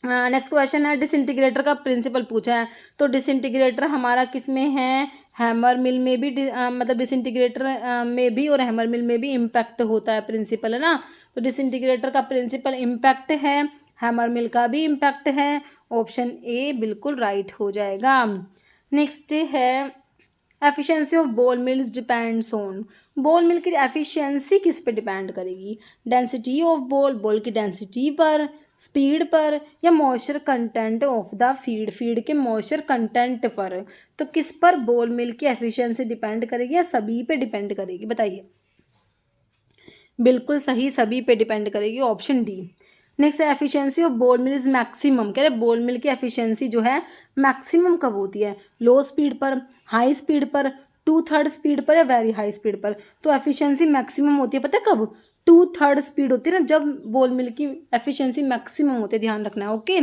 नेक्स्ट क्वेश्चन है, डिसइंटीग्रेटर का प्रिंसिपल पूछा है, तो डिसइंटीग्रेटर हमारा किस में है, हैमर मिल में भी मतलब डिसइंटीग्रेटर में भी और हैमर मिल में भी इम्पैक्ट होता है, प्रिंसिपल है ना। तो डिसइंटीग्रेटर का प्रिंसिपल इम्पैक्ट है, हैमर मिल का भी इम्पैक्ट है, ऑप्शन ए बिल्कुल राइट हो जाएगा। नेक्स्ट है, एफिशिएंसी ऑफ बोल मिल्स डिपेंड्स ऑन। बोल मिल की एफिशिएंसी किस पे डिपेंड करेगी, डेंसिटी ऑफ बोल, बोल की डेंसिटी पर, स्पीड पर, या moisture content of the feed, feed के मॉइस्चर कंटेंट पर। तो किस पर बोल मिल की एफिशिएंसी डिपेंड करेगी, या सभी पे डिपेंड करेगी, बताइए। बिल्कुल सही, सभी पे डिपेंड करेगी, ऑप्शन डी। नेक्स्ट है, एफिशिएंसी ऑफ बोल मिल इज मैक्सिमम। कह रहे बोल मिल की एफिशिएंसी जो है मैक्सिमम कब होती है, लो स्पीड पर, हाई स्पीड पर, 2/3 स्पीड पर, या वेरी हाई स्पीड पर। तो एफिशिएंसी मैक्सिमम होती है पता है कब, 2/3 स्पीड होती है ना, जब बोल मिल की एफिशिएंसी मैक्सिमम होती है, ध्यान रखना है। ओके,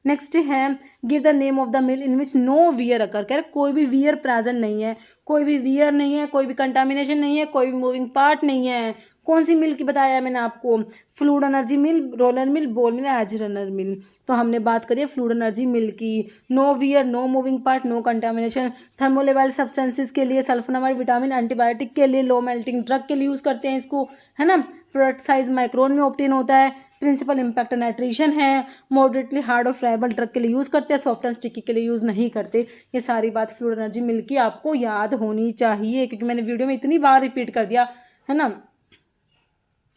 नेक्स्ट है, give the name of the mill in which no wear occur. कह रहे कोई भी वियर प्रेजेंट नहीं है, कोई भी वियर नहीं है, कोई भी कंटामिनेशन नहीं है, कोई भी मूविंग पार्ट नहीं है। कौन सी मिल की बताया है मैंने आपको, फ्लूइड एनर्जी मिल, रोलर मिल, बोल मिल, एज रनर मिल। तो हमने बात करी है फ्लूइड एनर्जी मिल की, no wear, no moving part, no contamination, thermolabile substances के लिए, सल्फोनामाइड, विटामिन, एंटीबायोटिक के लिए, लो मेल्टिंग ड्रग के लिए यूज़ करते हैं इसको, है ना। प्रोडक्ट साइज माइक्रोन में ऑब्टेन होता है, प्रिंसिपल इम्पैक्ट एंड एट्रीशन है, मॉडरेटली हार्ड और फ्राइबल ड्रग के लिए यूज़ करते हैं, सॉफ्ट एंड स्टिकी के लिए यूज़ नहीं करते। ये सारी बात फ्लूइड एनर्जी मिल की आपको याद होनी चाहिए, क्योंकि मैंने वीडियो में इतनी बार रिपीट कर दिया है ना,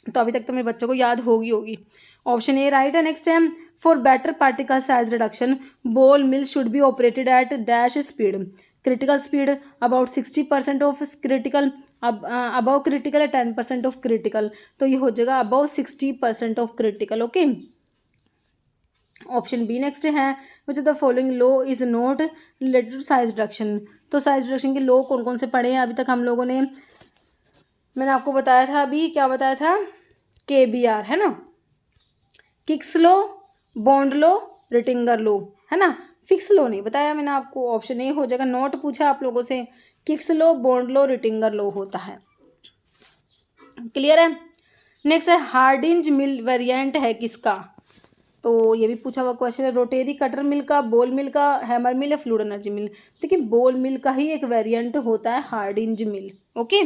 तो अभी तक तो मेरे बच्चों को याद होगी। ऑप्शन ए राइट है। नेक्स्ट है, for better particle size reduction ball mill should be operated at dash speed, critical speed about 60% of critical, above critical है 10% ऑफ क्रिटिकल, तो ये हो जाएगा about 60% of critical. Okay, option B next है, which of the following law is not related to size reduction. तो size reduction के law कौन कौन से पढ़े हैं अभी तक हम लोगों ने, मैंने आपको बताया था अभी, क्या बताया था, KBR है ना, किक्स लो, बॉन्ड लो, रिटिंगर लो, है ना। फिक्स लो नहीं बताया मैंने आपको, ऑप्शन ए हो जाएगा। नोट पूछा आप लोगों से, किक्स लो, बॉन्ड लो, रिटिंगर लो होता है। क्लियर है। नेक्स्ट है, हार्डिंज मिल वेरिएंट है किसका, तो ये भी पूछा हुआ क्वेश्चन है, रोटेरी कटर मिल का, बोल मिल का, हैमर मिल या फ्लूइड एनर्जी मिल। देखिए बोल मिल का ही एक वेरिएंट होता है Hardinge mill. Okay,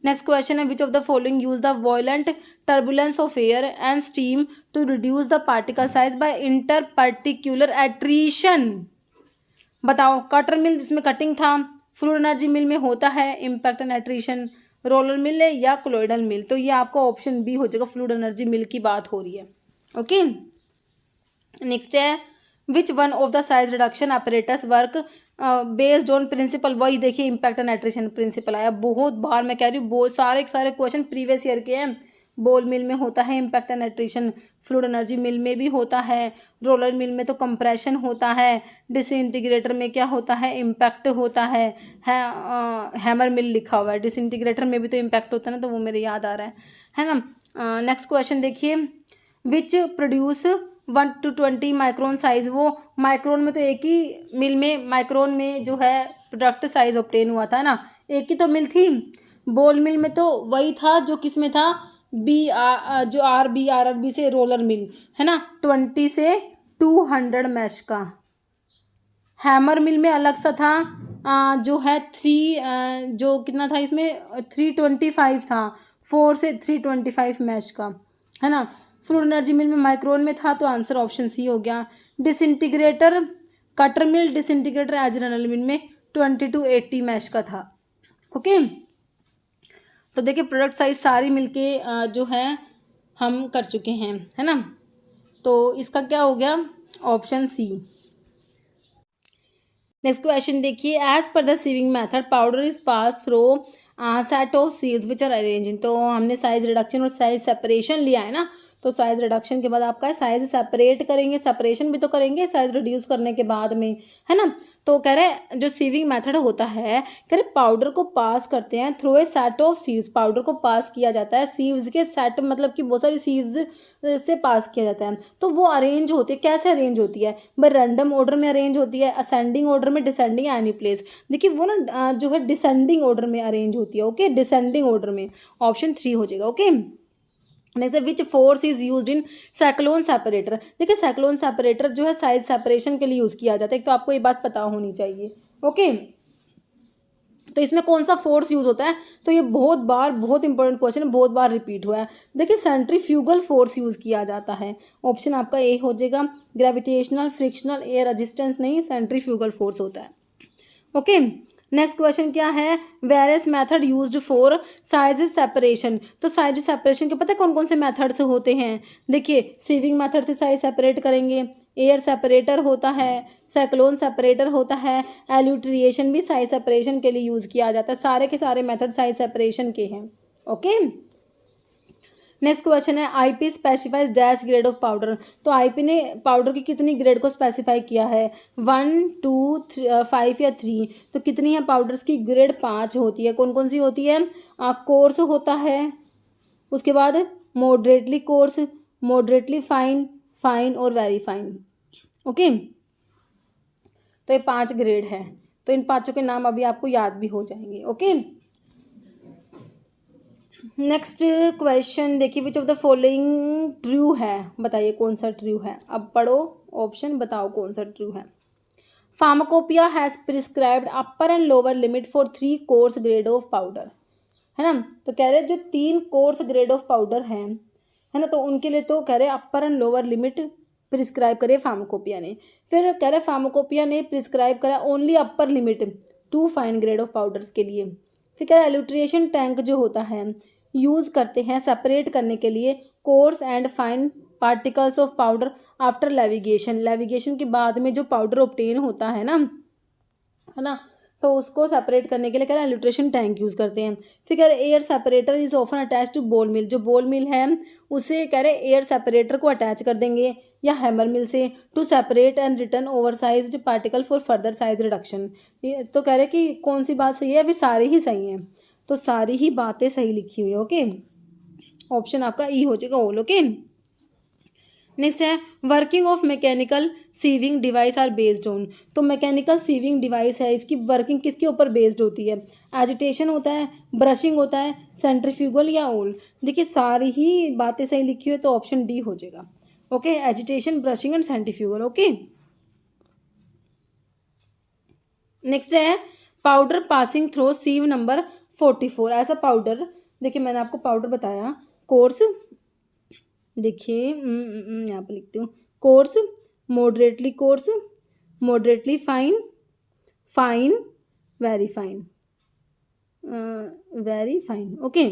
next question है, which of the following use the violent turbulence of air and steam to reduce the particle size by interparticular attrition. बताओ, cutter mill जिसमें cutting था, फ्लूइड एनर्जी मिल में होता है impact and attrition, roller mill है या colloidal मिल। तो ये आपका ऑप्शन बी हो जाएगा, फ्लूइड एनर्जी मिल की बात हो रही है। ओके, नेक्स्ट है, which one of the size reduction apparatus work based on principle, वही देखिए इम्पैक्ट एंड एट्रीशन प्रिंसिपल आया बहुत बार, मैं कह रही हूँ बहुत सारे क्वेश्चन प्रीवियस ईयर के हैं। बोल मिल में होता है impact and attrition, fluid energy mill में भी होता है, रोलर मिल में तो कंप्रेशन होता है, डिसइंटीग्रेटर में क्या होता है, इम्पैक्ट होता है हैमर मिल लिखा हुआ है, डिसइंटीग्रेटर में भी तो इम्पैक्ट होता है ना, तो वो मेरे याद आ रहा है ना। नेक्स्ट क्वेश्चन देखिए, which produce 1 to 20 micron size, वो माइक्रोन में तो एक ही मिल में, माइक्रोन में जो है प्रोडक्ट साइज ऑब्टेन हुआ था ना, एक ही तो मिल थी। बोल मिल में तो वही था जो किस में था, जो RB से रोलर मिल है ना 20 से 200 मैश का। हैमर मिल में अलग सा था जो है 3 जो कितना था इसमें 325 था, 4 से 325 मैश का है ना। फ्लूइड एनर्जी मिल में माइक्रोन में था, तो आंसर ऑप्शन सी हो गया। डिसइंटीग्रेटर कटर मिल डिसइंटीग्रेटर एजरनल मिल में 20 to 80 मैश का था। ओके, तो देखिए प्रोडक्ट साइज सारी मिलके जो है हम कर चुके हैं, है ना। तो इसका क्या हो गया, ऑप्शन सी। नेक्स्ट क्वेश्चन देखिए, as per the sieving method powder is pass through set of sieves which are arranging. तो हमने साइज रिडक्शन और साइज सेपरेशन लिया है ना, तो साइज रिडक्शन के बाद आपका साइज सेपरेट करेंगे, सेपरेशन भी तो करेंगे साइज रिड्यूस करने के बाद में, है ना। तो कह रहे जो सीविंग मेथड होता है, कह रहे पाउडर को पास करते हैं through a set of sieves. Powder को पास किया जाता है सीव्स के सेट, मतलब कि बहुत सारी सीव्स से पास किया जाता है। तो वो अरेंज होती है, कैसे अरेंज होती है भाई, रैंडम ऑर्डर में अरेंज होती है, असेंडिंग ऑर्डर में, डिसेंडिंग, एनी प्लेस। देखिए वो ना जो है डिसेंडिंग ऑर्डर में अरेंज होती है। ओके, डिसेंडिंग ऑर्डर में, ऑप्शन 3 हो जाएगा। Okay, next which force is used in cyclone separator. देखिए साइक्लोन सेपरेटर जो है साइज सेपरेशन के लिए यूज़ किया जाता है, एक तो आपको ये बात पता होनी चाहिए। ओके, तो इसमें कौन सा फोर्स यूज होता है, तो ये बहुत इंपॉर्टेंट क्वेश्चन, बहुत बार रिपीट हुआ है। देखिए सेंट्रीफ्यूगल फोर्स यूज किया जाता है, ऑप्शन आपका ए हो जाएगा। ग्रेविटेशनल, फ्रिक्शनल, एयर रेजिस्टेंस नहीं, सेंट्रीफ्यूगल फोर्स होता है। ओके, नेक्स्ट क्वेश्चन क्या है, various method used for size separation. तो साइज सेपरेशन के पता है कौन कौन से मेथड से होते हैं। देखिए सीविंग मेथड से साइज सेपरेट करेंगे, एयर सेपरेटर होता है, साइक्लोन सेपरेटर होता है, एल्यूट्रिएशन भी साइज सेपरेशन के लिए यूज़ किया जाता है। सारे के सारे मेथड साइज सेपरेशन के हैं। ओके, नेक्स्ट क्वेश्चन है, IP specifies dash grade of powder. तो आईपी ने पाउडर की कितनी ग्रेड को स्पेसिफाई किया है, 1, 2, 5 या 3। तो कितनी है पाउडर्स की ग्रेड, 5 होती है। कौन कौन सी होती है, कोर्स होता है, उसके बाद moderately coarse, moderately fine, fine और वेरी फाइन। ओके, तो ये 5 ग्रेड है, तो इन 5 के नाम अभी आपको याद भी हो जाएंगे। ओके, नेक्स्ट क्वेश्चन देखिए, which of the following true है, बताइए कौन सा ट्रू है। अब पढ़ो ऑप्शन, बताओ कौन सा ट्रू है। Pharmacopoeia has prescribed upper and lower limit for 3 course grade of powder, है ना। तो कह रहे जो 3 कोर्स ग्रेड ऑफ पाउडर हैं, है ना, तो उनके लिए तो कह रहे अपर एंड लोअर लिमिट प्रिस्क्राइब करे फार्माकोपिया ने। फिर कह रहे फार्माकोपिया ने प्रिस्क्राइब करा only upper limit 2 fine grade of powders के लिए। फिर कह रहे एल्यूट्रिएशन टैंक जो होता है यूज़ करते हैं सेपरेट करने के लिए course and fine particles of powder after levigation. Levigation के बाद में जो पाउडर ऑब्टेन होता है ना, तो उसको सेपरेट करने के लिए कह रहे एल्यूट्रेशन टैंक यूज़ करते हैं। फिर कह रहे air separator is often attach to ball mill. जो बोल मिल है उसे कह रहे एयर सेपरेटर को अटैच कर देंगे या हैमर मिल से, to separate and return oversized particle for further size reduction. तो कह रहे कि कौन सी बात सही है, अभी सारी ही सही हैं, तो सारी ही बातें सही लिखी हुई है। ओके, ऑप्शन आपका ई हो जाएगा ऑल। ओके, नेक्स्ट है, working of mechanical sieving device are based on. तो मैकेनिकल सीविंग डिवाइस है, इसकी वर्किंग किसके ऊपर बेस्ड होती है, एजिटेशन होता है, ब्रशिंग होता है, सेंट्रीफ्यूगल या ऑल। देखिए सारी ही बातें सही लिखी हुई है, तो ऑप्शन डी हो जाएगा। Okay, agitation, brushing and centrifugal. Okay, next है, powder passing through sieve number 44। ऐसा पाउडर, देखिए मैंने आपको पाउडर बताया, कोर्स, देखिए यहाँ पर लिखती हूँ, course, moderately coarse, moderately fine, fine, very fine, very fine. Okay,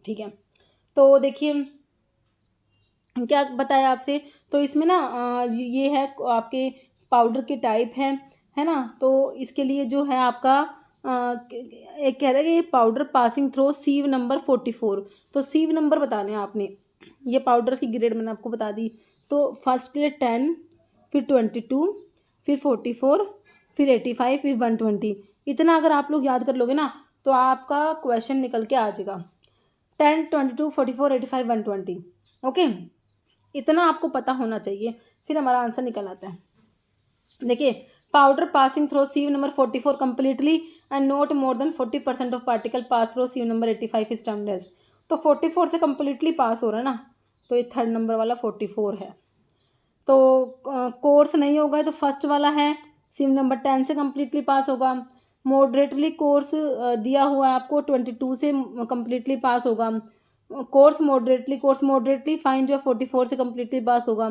ठीक है। तो देखिए क्या बताया आपसे, तो इसमें ना ये है आपके पाउडर के टाइप है ना। तो इसके लिए जो है आपका एक कह रहा है कि ये powder passing through sieve number 44। तो सीव नंबर बताने हैं आपने, ये पाउडर्स की ग्रेड मैंने आपको बता दी। तो फर्स्ट के लिए 10, फिर 22, फिर 44, फिर 85, फिर 120। इतना अगर आप लोग याद कर लोगे ना, तो आपका क्वेश्चन निकल के आ जाएगा 10, 22, 44, 85, 120। ओके, इतना आपको पता होना चाहिए, फिर हमारा आंसर निकल आता है। देखिए powder passing through sieve number 44 completely and not more than 40% of particle pass through sieve number 85 is termed as. तो 44 से कम्प्लीटली पास हो रहा है ना, तो ये थर्ड नंबर वाला 44 है। तो कोर्स नहीं होगा तो फर्स्ट वाला है, सीव नंबर 10 से कम्प्लीटली पास होगा। मॉडरेटली कोर्स दिया हुआ है आपको 22 से कम्प्लीटली पास होगा। कोर्स मॉडरेटली फाइन जो है 44 से कम्प्लीटली पास होगा।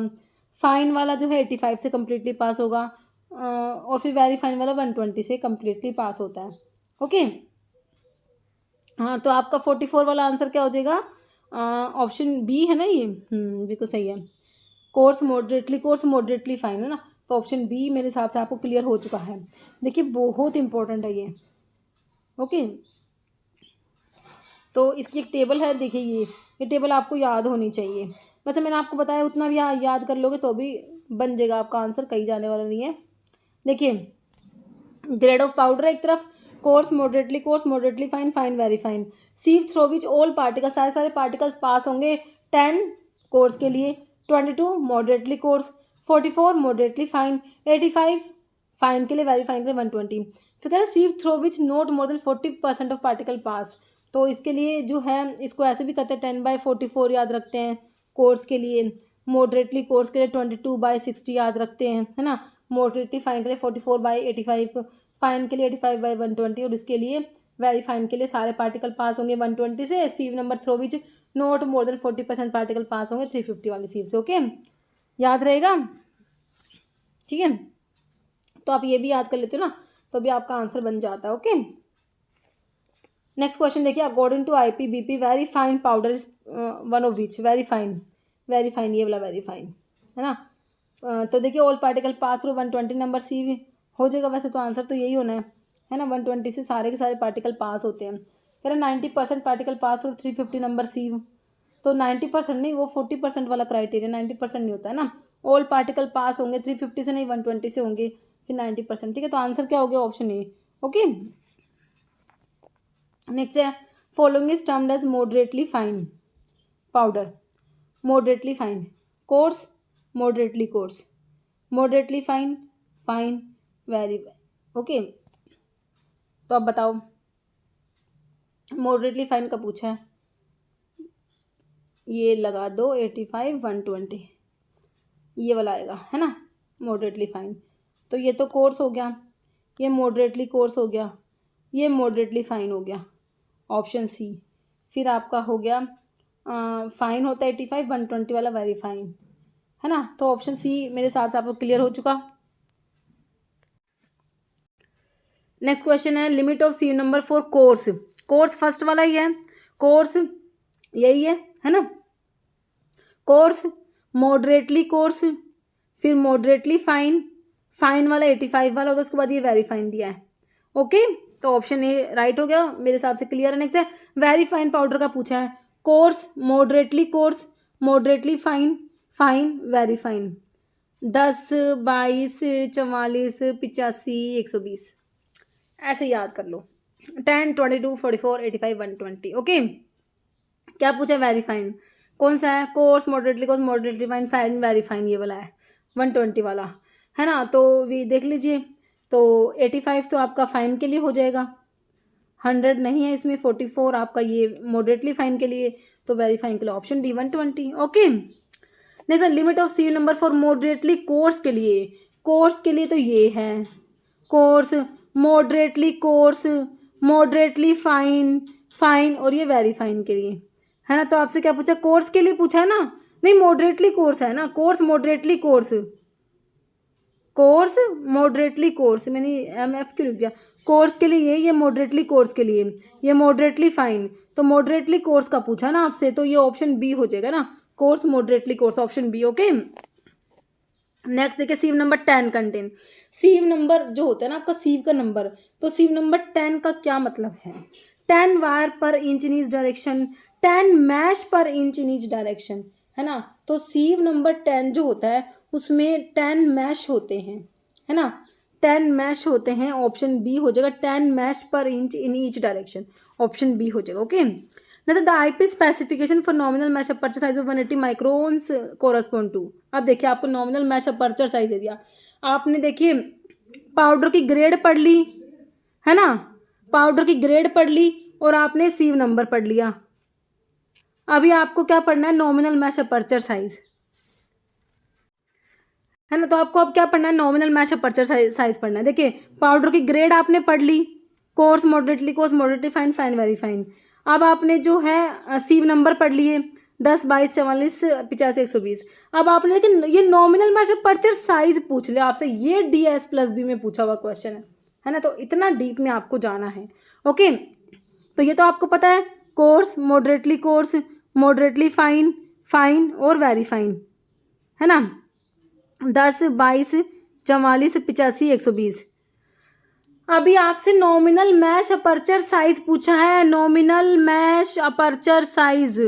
फाइन वाला जो है 85 से कम्प्लीटली पास होगा। और फिर वेरी फाइन वाला 120 से कम्प्लीटली पास होता है। ओके, हाँ, तो आपका 44 वाला आंसर क्या हो जाएगा? ऑप्शन बी है ना, ये बिल्कुल सही है। कोर्स मॉडरेटली फाइन है ना, तो ऑप्शन बी मेरे हिसाब से आपको क्लियर हो चुका है। देखिए बहुत इंपॉर्टेंट है ये। ओके, तो इसकी एक टेबल है, देखिए ये टेबल आपको याद होनी चाहिए। वैसे मैंने आपको बताया उतना भी याद कर लोगे तो भी बन जाएगा आपका आंसर, कहीं जाने वाला नहीं है। देखिए ग्रेड ऑफ पाउडर है एक तरफ, coarse moderately fine, fine very fine. Sieve through which all particles, सारे पार्टिकल्स पास होंगे। 10 कोर्स के लिए, 22 moderately coarse, 44 moderately fine, 85 fine के लिए, वेरी फाइन के लिए 120। फिर कह रहे sieve through which not more than 40% of particle pass, तो इसके लिए जो है इसको ऐसे भी करते हैं 10/44 याद रखते हैं कोर्स के लिए। मॉडरेटली कोर्स के लिए 22/60 याद रखते हैं, है ना। मॉडरेटली फाइन के लिए 44/85, फाइन के लिए 85/120, और इसके लिए वेरी फाइन के लिए सारे पार्टिकल पास होंगे 120 से। Sieve number through which not more than 40% particle pass होंगे 350 वाली सीव से। ओके, याद रहेगा, ठीक है। तो आप ये भी याद कर लेते हो ना, तो भी आपका आंसर बन जाता है। ओके, नेक्स्ट क्वेश्चन देखिए, according to IPBP very fine powder is one of which, very fine ये वाला वेरी फाइन है ना। तो देखिए all particle pass through 120 number sieve हो जाएगा, वैसे तो आंसर तो यही होना है ना। 120 से सारे के सारे पार्टिकल पास होते हैं। कह रहे 90% particle pass through 350 number sieve, तो 90% नहीं, वो 40% वाला क्राइटेरिया, 90% नहीं होता है ना। ऑल पार्टिकल पास होंगे 350 से नहीं 120 से होंगे, फिर 90%, ठीक है। तो आंसर क्या हो गया? Option A. ओके, नेक्स्ट है following is termed as moderately fine powder. Moderately fine coarse, moderately coarse, moderately fine, fine very. Okay, तो अब बताओ मॉडरेटली फाइन का पूछा है, ये लगा दो 85 120, ये वाला आएगा है ना मॉडरेटली फाइन। तो ये तो कोर्स हो गया, ये मॉडरेटली कोर्स हो गया, ये मॉडरेटली फाइन हो गया, ऑप्शन सी। फिर आपका हो गया फाइन होता है 85, 120 वाला वेरी फाइन है ना। तो ऑप्शन सी मेरे हिसाब से आपको क्लियर हो चुका। नेक्स्ट क्वेश्चन है limit of sieve number for coarse. Coarse first वाला ही है, कोर्स यही है ना। कोर्स मॉडरेटली कोर्स, फिर मॉडरेटली फाइन, फाइन वाला 85 वाला होगा, उसके बाद ये वेरी फाइन दिया है। ओके, तो ऑप्शन ए राइट हो गया मेरे हिसाब से, क्लियर है। नेक्स्ट है वेरी फाइन पाउडर का पूछा है, course moderately fine, fine very fine. 10, 22, 44, 85, 120 ऐसे याद कर लो। 10, 22, 44, 85, 120। ओके, क्या पूछा है? वेरी फाइन कौन सा है? Course moderately fine, fine very fine ये वाला है 120 वाला है ना। तो ये देख लीजिए, तो 85 तो आपका फाइन के लिए हो जाएगा, 100 नहीं है इसमें, 44 आपका ये मॉडरेटली फाइन के लिए, तो वेरी फाइन के लिए ऑप्शन डी 120। ओके, नहीं sir limit of sieve number for moderately coarse के लिए तो ये है कोर्स मॉडरेटली फाइन, फाइन और ये वेरी फाइन के लिए है ना। तो आपसे क्या पूछा? कोर्स के लिए पूछा है ना, नहीं मॉडरेटली कोर्स है ना, कोर्स मॉडरेटली कोर्स मैंने MF क्यों लिख दिया? कोर्स के लिए ये मॉडरेटली कोर्स के लिए ये मॉडरेटली फाइन, तो मॉडरेटली कोर्स का पूछा ना आपसे, तो ये ऑप्शन बी हो जाएगा ना, coarse moderately coarse, option B. Okay, next देखिए sieve number 10 contain. Sieve number जो होता है ना आपका सीव का नंबर, तो सीव नंबर 10 का क्या मतलब है? 10 wire per inch in each direction, 10 mesh per inch in each direction है ना। तो सीव नंबर 10 जो होता है उसमें 10 मैश होते हैं है ना, 10 मैश होते हैं, ऑप्शन बी हो जाएगा 10 mesh per inch in each direction, option B हो जाएगा। ओके, नहीं the IP specification for nominal mesh aperture size of 180 microns correspond to. अब देखिए आपको नॉमिनल मैश अपर्चर साइज दे दिया, आपने देखिए पाउडर की ग्रेड पढ़ ली है ना, पाउडर की ग्रेड पढ़ ली और आपने सीव नंबर पढ़ लिया अभी आपको क्या पढ़ना है, नॉमिनल मैश अपर्चर साइज, है ना। तो आपको अब क्या पढ़ना है, नॉमिनल मैश अपर्चर साइज पढ़ना है। देखिए पाउडर की ग्रेड आपने पढ़ ली, coarse, moderately coarse, moderately fine, fine very fine. अब आपने जो है सीव नंबर पढ़ लिए 10, 22, 44, 85, 120। अब आपने लेकिन ये नॉमिनल मैश अपर्चर साइज पूछ लिया आपसे, ये DS+B में पूछा हुआ क्वेश्चन है ना। तो इतना डीप में आपको जाना है। ओके, तो ये तो आपको पता है, कोर्स, मॉडरेटली फाइन, फाइन और वेरी फाइन, है ना। 10, 22, 44, 85, 120। अभी आपसे नॉमिनल मैश अपर्चर साइज पूछा है, नॉमिनल मैश अपर्चर साइज,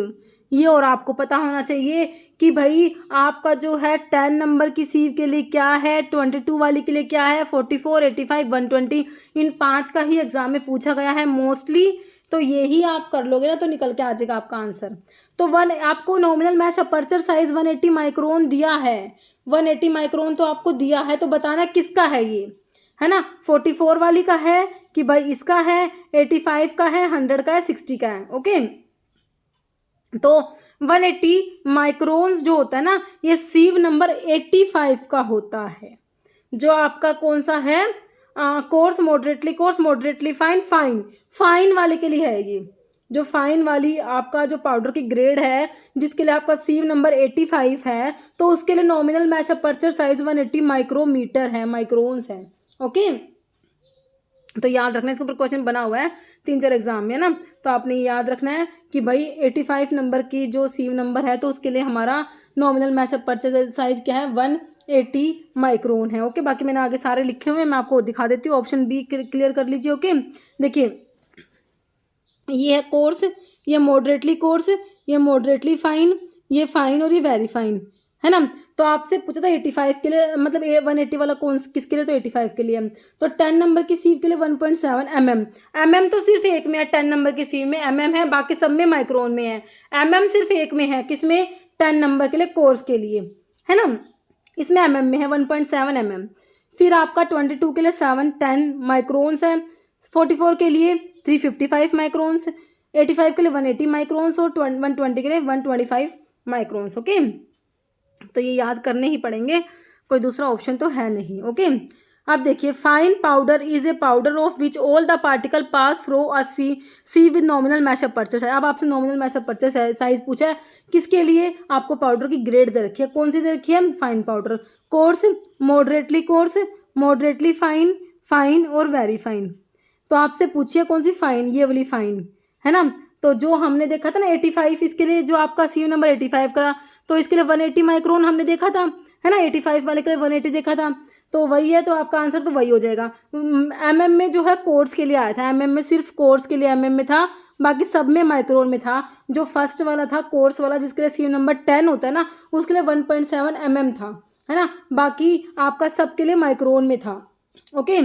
ये और आपको पता होना चाहिए कि भाई आपका जो है 10 नंबर की सीव के लिए क्या है, 22 वाली के लिए क्या है, 44, 85, 120, इन 5 का ही एग्जाम में पूछा गया है मोस्टली। तो यही आप कर लोगे ना तो निकल के आ जाएगा आपका आंसर। तो आपको nominal mesh aperture size 180 micron दिया है, 180 माइक्रोन तो आपको दिया है, तो बताना किसका है ये, है ना। 44 वाली का है कि भाई इसका है, 85 का है, 100 का है, 60 का है। ओके, तो 180 माइक्रोन्स जो होता है ना, ये सीव नंबर 85 का होता है, जो आपका कौन सा है, कोर्स, मॉडरेटली फाइन, फाइन वाले के लिए है ये। जो फाइन वाली आपका जो पाउडर की ग्रेड है, जिसके लिए आपका सीव नंबर 85 है, तो उसके लिए nominal mesh aperture size 180 micrometre है, माइक्रोन्स है। ओके, तो याद रखना, इसके ऊपर क्वेश्चन बना हुआ है 3-4 एग्जाम में ना, तो आपने याद रखना है कि भाई 85 नंबर की जो सीव नंबर है, तो उसके लिए हमारा नॉमिनल मैश अपर्चर साइज क्या है, 180 माइक्रोन है। ओके, बाकी मैंने आगे सारे लिखे हुए हैं, मैं आपको दिखा देती हूँ। ऑप्शन बी क्लियर कर लीजिए। ओके, देखिए ये है कोर्स, ये मॉडरेटली कोर्स, ये मॉडरेटली फाइन, ये फाइन और ये वेरी फाइन, है ना। तो आपसे पूछा था 85 के लिए, मतलब 180 वाला कौन किसके लिए, तो 85 के लिए। तो 10 नंबर की सीव के लिए 1.7 mm तो सिर्फ एक में है, 10 नंबर की सीव में mm है, बाकी सब में माइक्रोन में है। mm सिर्फ एक में है, किसमें, 10 नंबर के लिए, कोर्स के लिए, है ना, इसमें mm में है 1.7 mm। फिर आपका 22 के लिए 710 माइक्रोन्स है, 44 के लिए 355 माइक्रोन्स, 85 के लिए 180 माइक्रोन्स और 120 के लिए 125 माइक्रोन्स। ओके, तो ये याद करने ही पड़ेंगे, कोई दूसरा ऑप्शन तो है नहीं। ओके, अब देखिए fine powder is a powder of which all the particle pass through a sieve with nominal mesh aperture size. अब आपसे नॉमिनल मैश अपर्चर साइज पूछा है, किसके लिए, आपको पाउडर की ग्रेड दे रखी है, कौन सी दे रखी है, fine powder, course, moderately fine, fine और वेरी फाइन। तो आपसे पूछिए कौन सी, फाइन, ये वाली फाइन, है ना। तो जो हमने देखा था ना 85, इसके लिए जो आपका सीव नंबर 85 का, तो इसके लिए 180 माइक्रोन हमने देखा था, है ना, 85 वाले के लिए 180 देखा था, तो वही है, तो आपका आंसर तो वही हो जाएगा। mm में जो है कोर्स के लिए आया था, mm में सिर्फ कोर्स के लिए mm में था, बाकी सब में माइक्रोन में था। जो फर्स्ट वाला था कोर्स वाला, जिसके लिए सीव नंबर 10 होता है ना, उसके लिए 1.7 mm था, है ना, बाकी आपका सब के लिए माइक्रोन में था। ओके,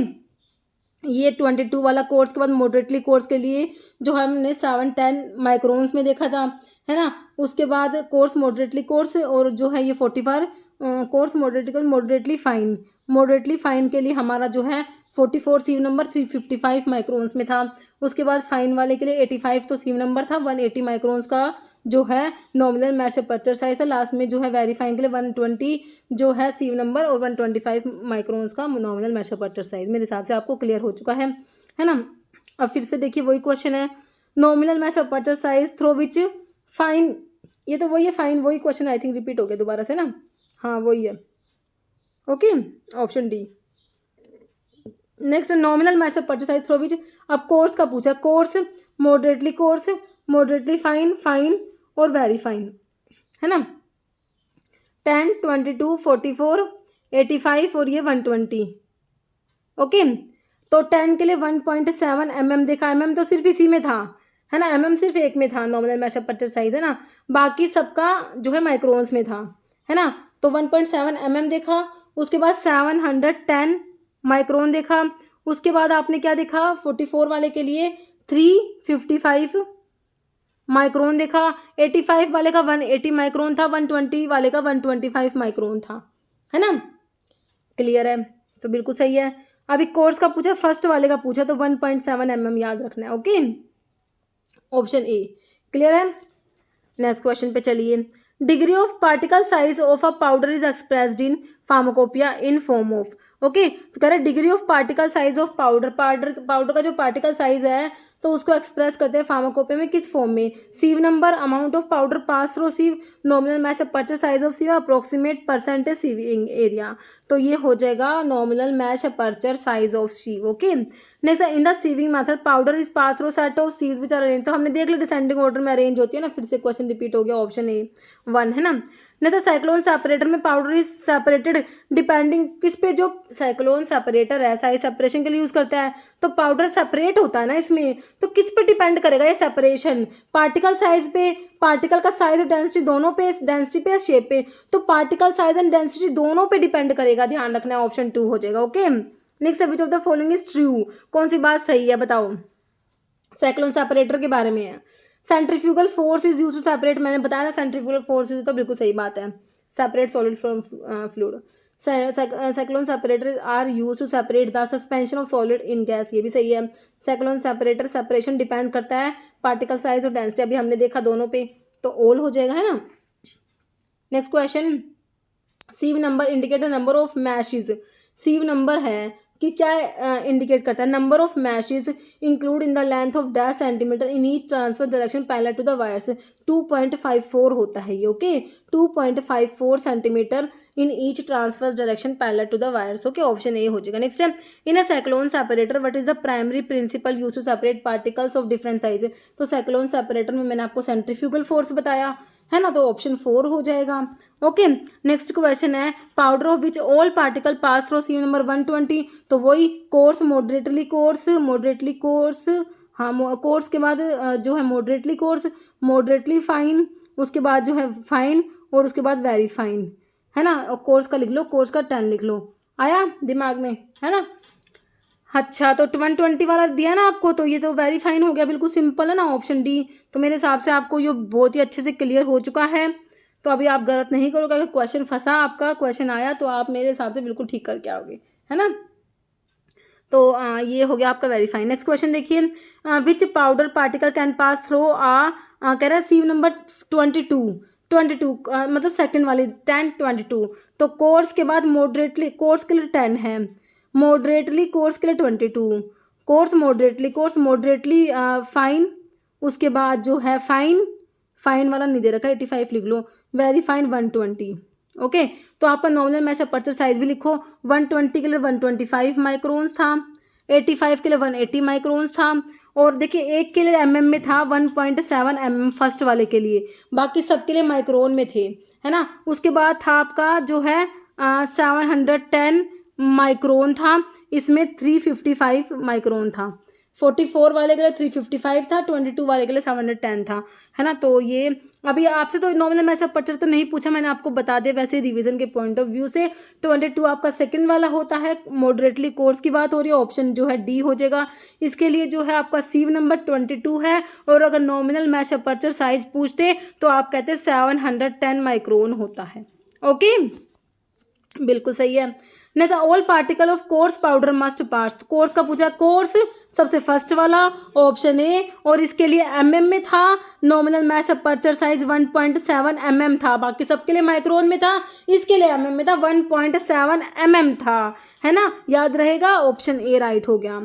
ये 22 वाला कोर्स के बाद मॉडरेटली कोर्स के लिए जो हमने 710 माइक्रोन्स में देखा था, है ना। उसके बाद कोर्स, मॉडरेटली कोर्स, और जो है ये 44 कोर्स, मॉडरेटली फाइन के लिए हमारा जो है 44 सीव नंबर 355 माइक्रोन्स में था। उसके बाद फाइन वाले के लिए 85 तो सीव नंबर था, 180 माइक्रोन्स का जो है नॉमिनल मैश अपर्चर साइज है। लास्ट में जो है वेरीफाइंग के लिए 120 जो है सीव नंबर और 125 माइक्रोन्स का नॉमिनल मैश अपर्चर साइज। मेरे हिसाब से आपको क्लियर हो चुका है ना। अब फिर से देखिए वही क्वेश्चन है, nominal mesh aperture size through which fine, ये तो वही है, फाइन वही क्वेश्चन आई थिंक रिपीट हो गया दोबारा से ना, हाँ वही है। Okay, option D. Next nominal mesh aperture size through which, अब कोर्स का पूछा, कोर्स, मॉडरेटली फाइन, फाइन और वेरी फाइन, है ना। 10, 22, 44, 85 और ये 120। ओके, तो 10 के लिए 1.7 mm देखा, mm तो सिर्फ इसी में था, है ना, mm सिर्फ एक में था नॉमिनल मैश अपर्चर साइज, है ना, बाकी सबका जो है माइक्रोन्स में था, है ना। तो 1.7 mm देखा, उसके बाद 710 माइक्रोन देखा, उसके बाद आपने क्या देखा, 44 वाले के लिए 355 माइक्रोन देखा, 85 वाले का 180 माइक्रोन था, 120 वाले का 125 माइक्रोन था, है ना। क्लियर है, तो बिल्कुल सही है। अभी कोर्स का पूछा, फर्स्ट वाले का पूछा, तो 1.7 mm याद रखना है। ओके, ऑप्शन ए क्लियर है। नेक्स्ट क्वेश्चन पे चलिए। Degree of particle size of a powder is expressed in pharmacopoeia in form of. Okay, तो कह रहे degree of particle size of powder का जो पार्टिकल साइज है तो उसको एक्सप्रेस करते हैं फार्माकोपिया में किस फॉर्म में? Sieve number, amount of powder pass through sieve, nominal mesh aperture size of sieve, approximate percentage sieving area. तो ये हो जाएगा nominal mesh aperture size of sieve. Okay, next in the sieving method powder is pass through set of sieves which are arrange. तो हमने देख लिया descending order में arrange होती है ना, फिर से क्वेश्चन रिपीट हो गया, ऑप्शन ए 1 है ना। नेक्स्ट साइक्लोन सेपरेटर में पाउडर इज सेपरेटेड डिपेंडिंग किस पे? जो साइक्लोन सेपरेटर है साइज सेपरेशन के लिए यूज करता है तो पाउडर सेपरेट होता है ना इसमें, तो किस पे डिपेंड करेगा ये सेपरेशन? पार्टिकल साइज पे, पार्टिकल का साइज और डेंसिटी दोनों पे, डेंसिटी पे या शेप पे? तो पार्टिकल साइज एंड डेंसिटी दोनों पे डिपेंड करेगा, ध्यान रखना है, ऑप्शन 2 हो जाएगा। Okay, next which of the following is true, कौन सी बात सही है बताओ? साइक्लोन सेपरेटर के बारे में है। Centrifugal force is use to separate, मैंने बताया ना सेंट्रीफ्यूगल फोर्स यूज, तो बिल्कुल सही बात है, separate solid from fluid. Cyclone separator are used to separate the suspension of solid in gas, ये भी सही है। साइक्लोन सेपरेटर सेपरेशन डिपेंड करता है पार्टिकल साइज और डेंसिटी, अभी हमने देखा दोनों पे, तो ऑल हो जाएगा, है ना। Next question, sieve number indicate the number of meshes. Sieve number है कि क्या इंडिकेट करता है? Number of meshes include in the length of dash centimeter in each transfer direction parallel to the wires. 2.54 होता है ये। Okay, 2.54 centimeter in each transfer direction parallel to the wires. Okay, option A हो जाएगा। Next है, in a cyclone separator what is the primary principal use to separate particles of different size. तो cyclone separator में मैंने आपको centrifugal force बताया है ना, तो ऑप्शन 4 हो जाएगा। ओके, नेक्स्ट क्वेश्चन है powder of which all particle pass through sieve number 120। तो वही coarse, moderately coarse, moderately coarse, हाँ कोर्स के बाद जो है मॉडरेटली कोर्स, मॉडरेटली फाइन, उसके बाद जो है फाइन और उसके बाद वेरी फाइन, है ना। और कोर्स का लिख लो, कोर्स का 10 लिख लो, आया दिमाग में, है ना। अच्छा, तो 120 वाला दिया ना आपको, तो ये तो वेरी फाइन हो गया, बिल्कुल सिंपल है ना, ऑप्शन डी। तो मेरे हिसाब से आपको ये बहुत ही अच्छे से क्लियर हो चुका है, तो अभी आप गलत नहीं करोगे। अगर क्वेश्चन फंसा, आपका क्वेश्चन आया तो आप मेरे हिसाब से बिल्कुल ठीक करके आओगे, है ना। तो ये हो गया आपका वेरी फाइन। नेक्स्ट क्वेश्चन देखिए, which powder particle can pass through कह रहा है सीव नंबर 22 मतलब सेकंड वाली 10 22। तो कोर्स के बाद मॉडरेटली, कोर्स के लिए 10 है, मॉडरेटली कोर्स के लिए 22, कोर्स मॉडरेटली फाइन, उसके बाद जो है फाइन वाला नहीं दे रखा, 85 लिख लो, वेरी फाइन 120। ओके, तो आपका नॉमिनल मैश अपर्चर साइज भी लिखो, 120 के लिए 125 माइक्रोन्स था, 85 के लिए 180 माइक्रोन्स था, और देखिए एक के लिए mm में था 1.7 mm फर्स्ट वाले के लिए, बाकी सबके लिए माइक्रोन में थे, है ना। उसके बाद था आपका जो है 710 माइक्रोन था, इसमें 355 माइक्रोन था, 44 वाले के लिए 355 था, 22 वाले के लिए 710 था, है ना। तो ये अभी आपसे तो नॉमिनल मैश अपर्चर तो नहीं पूछा, मैंने आपको बता दिया वैसे रिवीजन के पॉइंट ऑफ व्यू से। 22 आपका सेकंड वाला होता है, मॉडरेटली कोर्स की बात हो रही है, ऑप्शन जो है डी हो जाएगा। इसके लिए जो है आपका सीव नंबर 22 है, और अगर नॉमिनल मैश अपर्चर साइज पूछते तो आप कहते 710 माइक्रोन होता है। ओके, बिल्कुल सही है। Next, all particle of course powder must pass. Course का पूछा, कोर्स सबसे फर्स्ट वाला ऑप्शन ए, और इसके लिए mm में था, nominal mesh aperture size 1.7 mm था, बाकी सबके लिए माइक्रोन में था, इसके लिए mm में था 1.7 mm था, है ना, याद रहेगा, ऑप्शन ए राइट हो गया।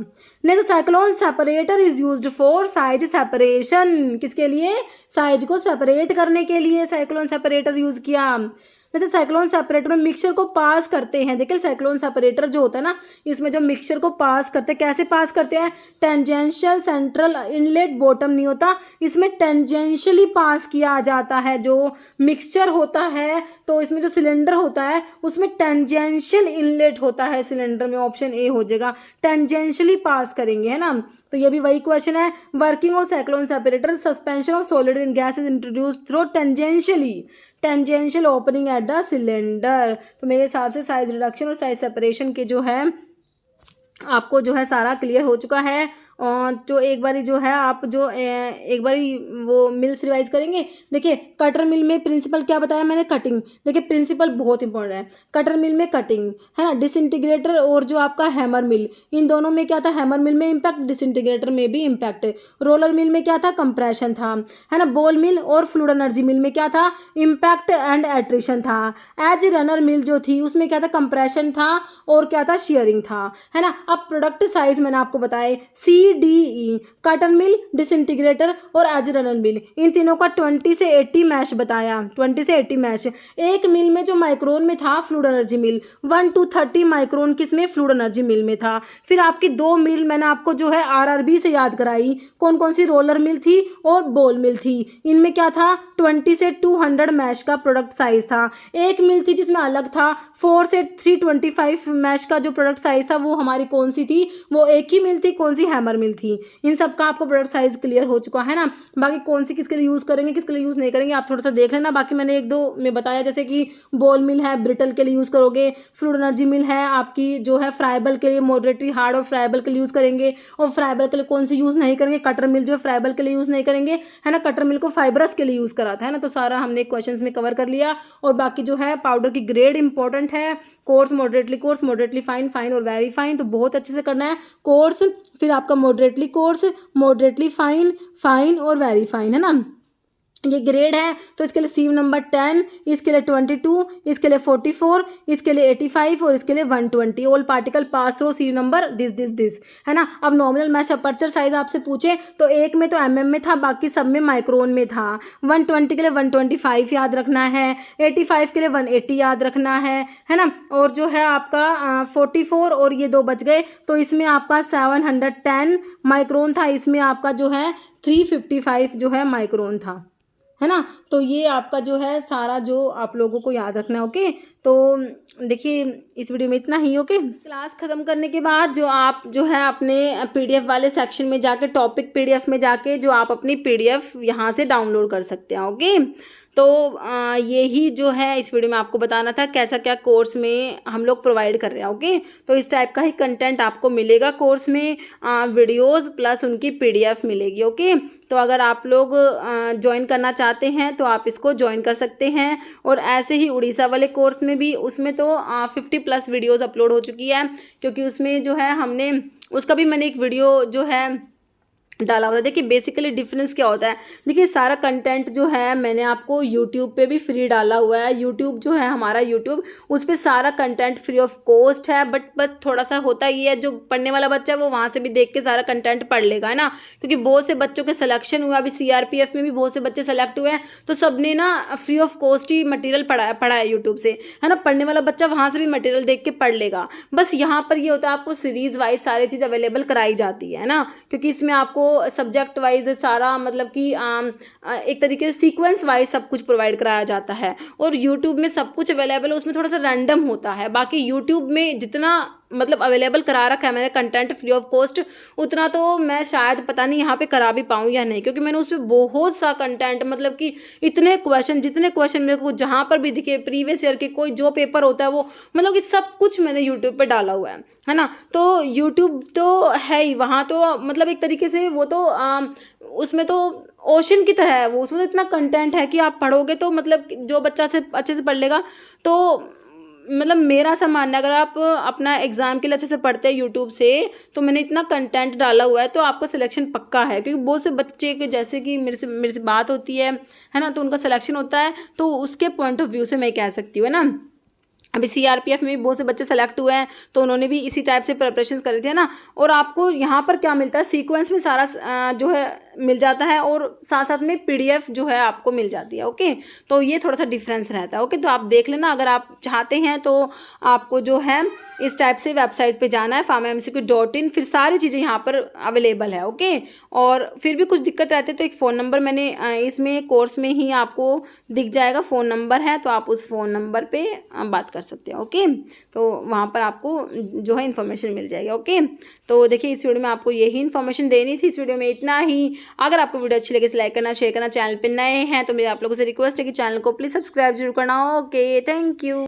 Next, cyclone separator is used for size separation. किसके लिए? साइज को सेपरेट करने के लिए साइक्लोन सेपरेटर यूज किया। जैसे साइक्लोन सेपरेटर में मिक्सचर को पास करते हैं, देखिए साइक्लोन सेपरेटर जो होता है ना, इसमें जब मिक्सचर को पास करते हैं, कैसे पास करते हैं? टेंजेंशियल सेंट्रल इनलेट बॉटम नहीं होता, इसमें टेंजेंशियली पास किया जाता है। जो मिक्सचर होता है तो इसमें जो सिलेंडर होता है उसमें टेंजेंशियल इनलेट होता है सिलेंडर में, ऑप्शन ए हो जाएगा, टेंजेंशियली पास करेंगे, है ना। तो ये भी वही क्वेश्चन है, working of cyclone separator, suspension of solid in gas is introduce through tangential opening at the cylinder. तो मेरे हिसाब से साइज रिडक्शन और साइज सेपरेशन के जो है आपको जो है सारा क्लियर हो चुका है, तो एक बारी जो है आप जो एक बारी वो मिल्स रिवाइज करेंगे। देखिए कटर मिल में प्रिंसिपल क्या बताया मैंने, कटिंग। देखिए प्रिंसिपल बहुत इंपॉर्टेंट है। कटर मिल में कटिंग है ना, डिसइंटीग्रेटर और जो आपका हैमर मिल, इन दोनों में क्या था, हैमर मिल में इम्पैक्ट, डिसइंटीग्रेटर में भी इम्पैक्ट। रोलर मिल में क्या था, कंप्रेशन था, है ना। बॉल मिल और फ्लूइड एनर्जी मिल में क्या था, इम्पैक्ट एंड एट्रिशन था। एज रनर मिल जो थी उसमें क्या था, कंप्रेशन था और क्या था, शेयरिंग था, है ना। अब प्रोडक्ट साइज मैंने आपको बताए CDE, कटर मिल, डिसइंटीग्रेटर और एज रनर मिल, इन तीनों का 20 से 80 मैश बताया, 20 से 80 मैश। एक मिल में जो माइक्रोन में था fluid energy mill, 1 to 30 micron किसमें, फ्लूइड एनर्जी मिल में था। फिर आपकी 2 मिल मैंने आपको जो है RRB से याद कराई, कौन कौन सी, रोलर मिल थी और बॉल मिल थी। इनमें क्या था, 20 से 200 मैश का प्रोडक्ट साइज था। एक मिल थी जिसमें अलग था, 4 से 325 मैश का जो प्रोडक्ट साइज था वो हमारी कौन सी थी, वो एक ही मिल थी, कौन सी, हैमर मिल थी। इन सब का आपको प्रोडक्ट साइज क्लियर हो चुका है ना। बाकी कौन सी किसके लिए यूज़ करेंगे, किसके लिए यूज़ नहीं करेंगे, आप थोड़ा सा देख लेना। बाकी मैंने 1-2 में बताया, जैसे कि बॉल मिल है ब्रिटल के लिए यूज़ करोगे, फ्लूइड एनर्जी मिल है आपकी जो है फ्राइबल के लिए, मॉडरेटली हार्ड और फ्राइबल के लिए यूज़ करेंगे। और फ्राइबल के लिए कौन सी यूज़ नहीं करेंगे, कटर मिल जो है फ्राइबल के लिए यूज़ नहीं करेंगे, है ना। कटर मिल को फाइबरस के लिए यूज़ करा था, है ना। तो सारा हमने क्वेश्चंस में कवर कर लिया। और बाकी जो है पाउडर की ग्रेड इंपॉर्टेंट है, कोर्स, मॉडरेटली फाइन, फाइन और वेरी फाइन, तो बहुत अच्छे से करना है कोर्स, फिर आपका moderately coarse, moderately fine, fine और वेरी फाइन, है ना। ये ग्रेड है तो इसके लिए सी नंबर 10, इसके लिए 22, इसके लिए 44, इसके लिए 85 और इसके लिए 120। All particle pass through sieve number this, है ना। अब नॉमिनल मैश अपर्चर साइज आपसे पूछे तो एक में तो mm में था, बाकी सब में माइक्रोन में था। 120 के लिए 125 याद रखना है, 85 के लिए 180 याद रखना है ना। और जो है आपका 44 और ये 2 बच गए, तो इसमें आपका 710 माइक्रोन था, इसमें आपका जो है 355 जो है माइक्रोन था, है ना। तो ये आपका जो है सारा जो आप लोगों को याद रखना है। ओके, तो देखिए इस वीडियो में इतना ही। ओके, क्लास ख़त्म करने के बाद जो आप जो है अपने PDF वाले सेक्शन में जाके, टॉपिक PDF में जाके जो आप अपनी PDF यहाँ से डाउनलोड कर सकते हैं। ओके, तो यही जो है इस वीडियो में आपको बताना था कैसा क्या कोर्स में हम लोग प्रोवाइड कर रहे हैं। ओके, तो इस टाइप का ही कंटेंट आपको मिलेगा कोर्स में, वीडियोस प्लस उनकी PDF मिलेगी। ओके, तो अगर आप लोग ज्वाइन करना चाहते हैं तो आप इसको ज्वाइन कर सकते हैं। और ऐसे ही उड़ीसा वाले कोर्स में भी, उसमें तो 50+ वीडियोज़ अपलोड हो चुकी है, क्योंकि उसमें जो है हमने उसका भी मैंने एक वीडियो जो है डाला होता है। देखिए बेसिकली डिफरेंस क्या होता है, देखिए सारा कंटेंट जो है मैंने आपको यूट्यूब पे भी फ्री डाला हुआ है। यूट्यूब जो है हमारा यूट्यूब, उस पर सारा कंटेंट फ्री ऑफ कॉस्ट है। बट थोड़ा सा होता ही है, जो पढ़ने वाला बच्चा है वो वहाँ से भी देख के सारा कंटेंट पढ़ लेगा, है ना। क्योंकि बहुत से बच्चों के सिलेक्शन हुआ, अभी CRPF में भी बहुत से बच्चे सेलेक्ट हुए हैं, तो सबने ना free of cost he material पढ़ा है यूट्यूब से, है ना। पढ़ने वाला बच्चा वहाँ से भी मटेरियल देख के पढ़ लेगा। बस यहाँ पर ये होता है आपको सीरीज़ वाइज सारी चीज़ अवेलेबल कराई जाती है ना, क्योंकि इसमें आपको सब्जेक्ट वाइज सारा मतलब कि एक तरीके से सीक्वेंस वाइज सब कुछ प्रोवाइड कराया जाता है। और यूट्यूब में सब कुछ अवेलेबल है, उसमें थोड़ा सा रैंडम होता है। बाकी यूट्यूब में जितना मतलब अवेलेबल करा रखा है मैंने कंटेंट फ्री ऑफ कॉस्ट, उतना तो मैं शायद पता नहीं यहाँ पे करा भी पाऊँ या नहीं, क्योंकि मैंने उस पर बहुत सा कंटेंट, मतलब कि जितने क्वेश्चन मेरे को जहाँ पर भी दिखे, प्रीवियस ईयर के कोई जो पेपर होता है वो, मतलब कि सब कुछ मैंने यूट्यूब पे डाला हुआ है ना। तो यूट्यूब तो है ही, वहाँ तो मतलब एक तरीके से वो तो उसमें तो ओशन की तरह है वो, उसमें तो इतना कंटेंट है कि आप पढ़ोगे तो मतलब जो बच्चा से अच्छे से पढ़ लेगा। तो मतलब मेरा ऐसा मानना है, अगर आप अपना एग्ज़ाम के लिए अच्छे से पढ़ते हैं यूट्यूब से, तो मैंने इतना कंटेंट डाला हुआ है तो आपका सिलेक्शन पक्का है। क्योंकि बहुत से बच्चे के जैसे कि मेरे से बात होती है ना, तो उनका सिलेक्शन होता है, तो उसके पॉइंट ऑफ व्यू से मैं कह सकती हूँ, है ना। अभी CRPF में भी बहुत से बच्चे सेलेक्ट हुए हैं, तो उन्होंने भी इसी टाइप से प्रिपरेशन करे थे ना। और आपको यहाँ पर क्या मिलता है, सीक्वेंस में सारा जो है मिल जाता है, और साथ साथ में PDF जो है आपको मिल जाती है। ओके, तो ये थोड़ा सा डिफरेंस रहता है। ओके, तो आप देख लेना, अगर आप चाहते हैं तो आपको जो है इस टाइप से वेबसाइट पे जाना है pharmamcq.in, फिर सारी चीज़ें यहाँ पर अवेलेबल है। ओके, और फिर भी कुछ दिक्कत रहती है तो एक फ़ोन नंबर मैंने इसमें कोर्स में ही आपको दिख जाएगा, फ़ोन नंबर है, तो आप उस फ़ोन नंबर पे बात कर सकते हैं। ओके, तो वहाँ पर आपको जो है इन्फॉर्मेशन मिल जाएगी। ओके, तो देखिए इस वीडियो में आपको यही इन्फॉर्मेशन देनी थी। इस वीडियो में इतना ही। अगर आपको वीडियो अच्छी लगे तो लाइक करना, शेयर करना, चैनल पे नए हैं तो मेरे आप लोगों से रिक्वेस्ट है कि चैनल को प्लीज़ सब्सक्राइब जरूर करना। Okay, thank you.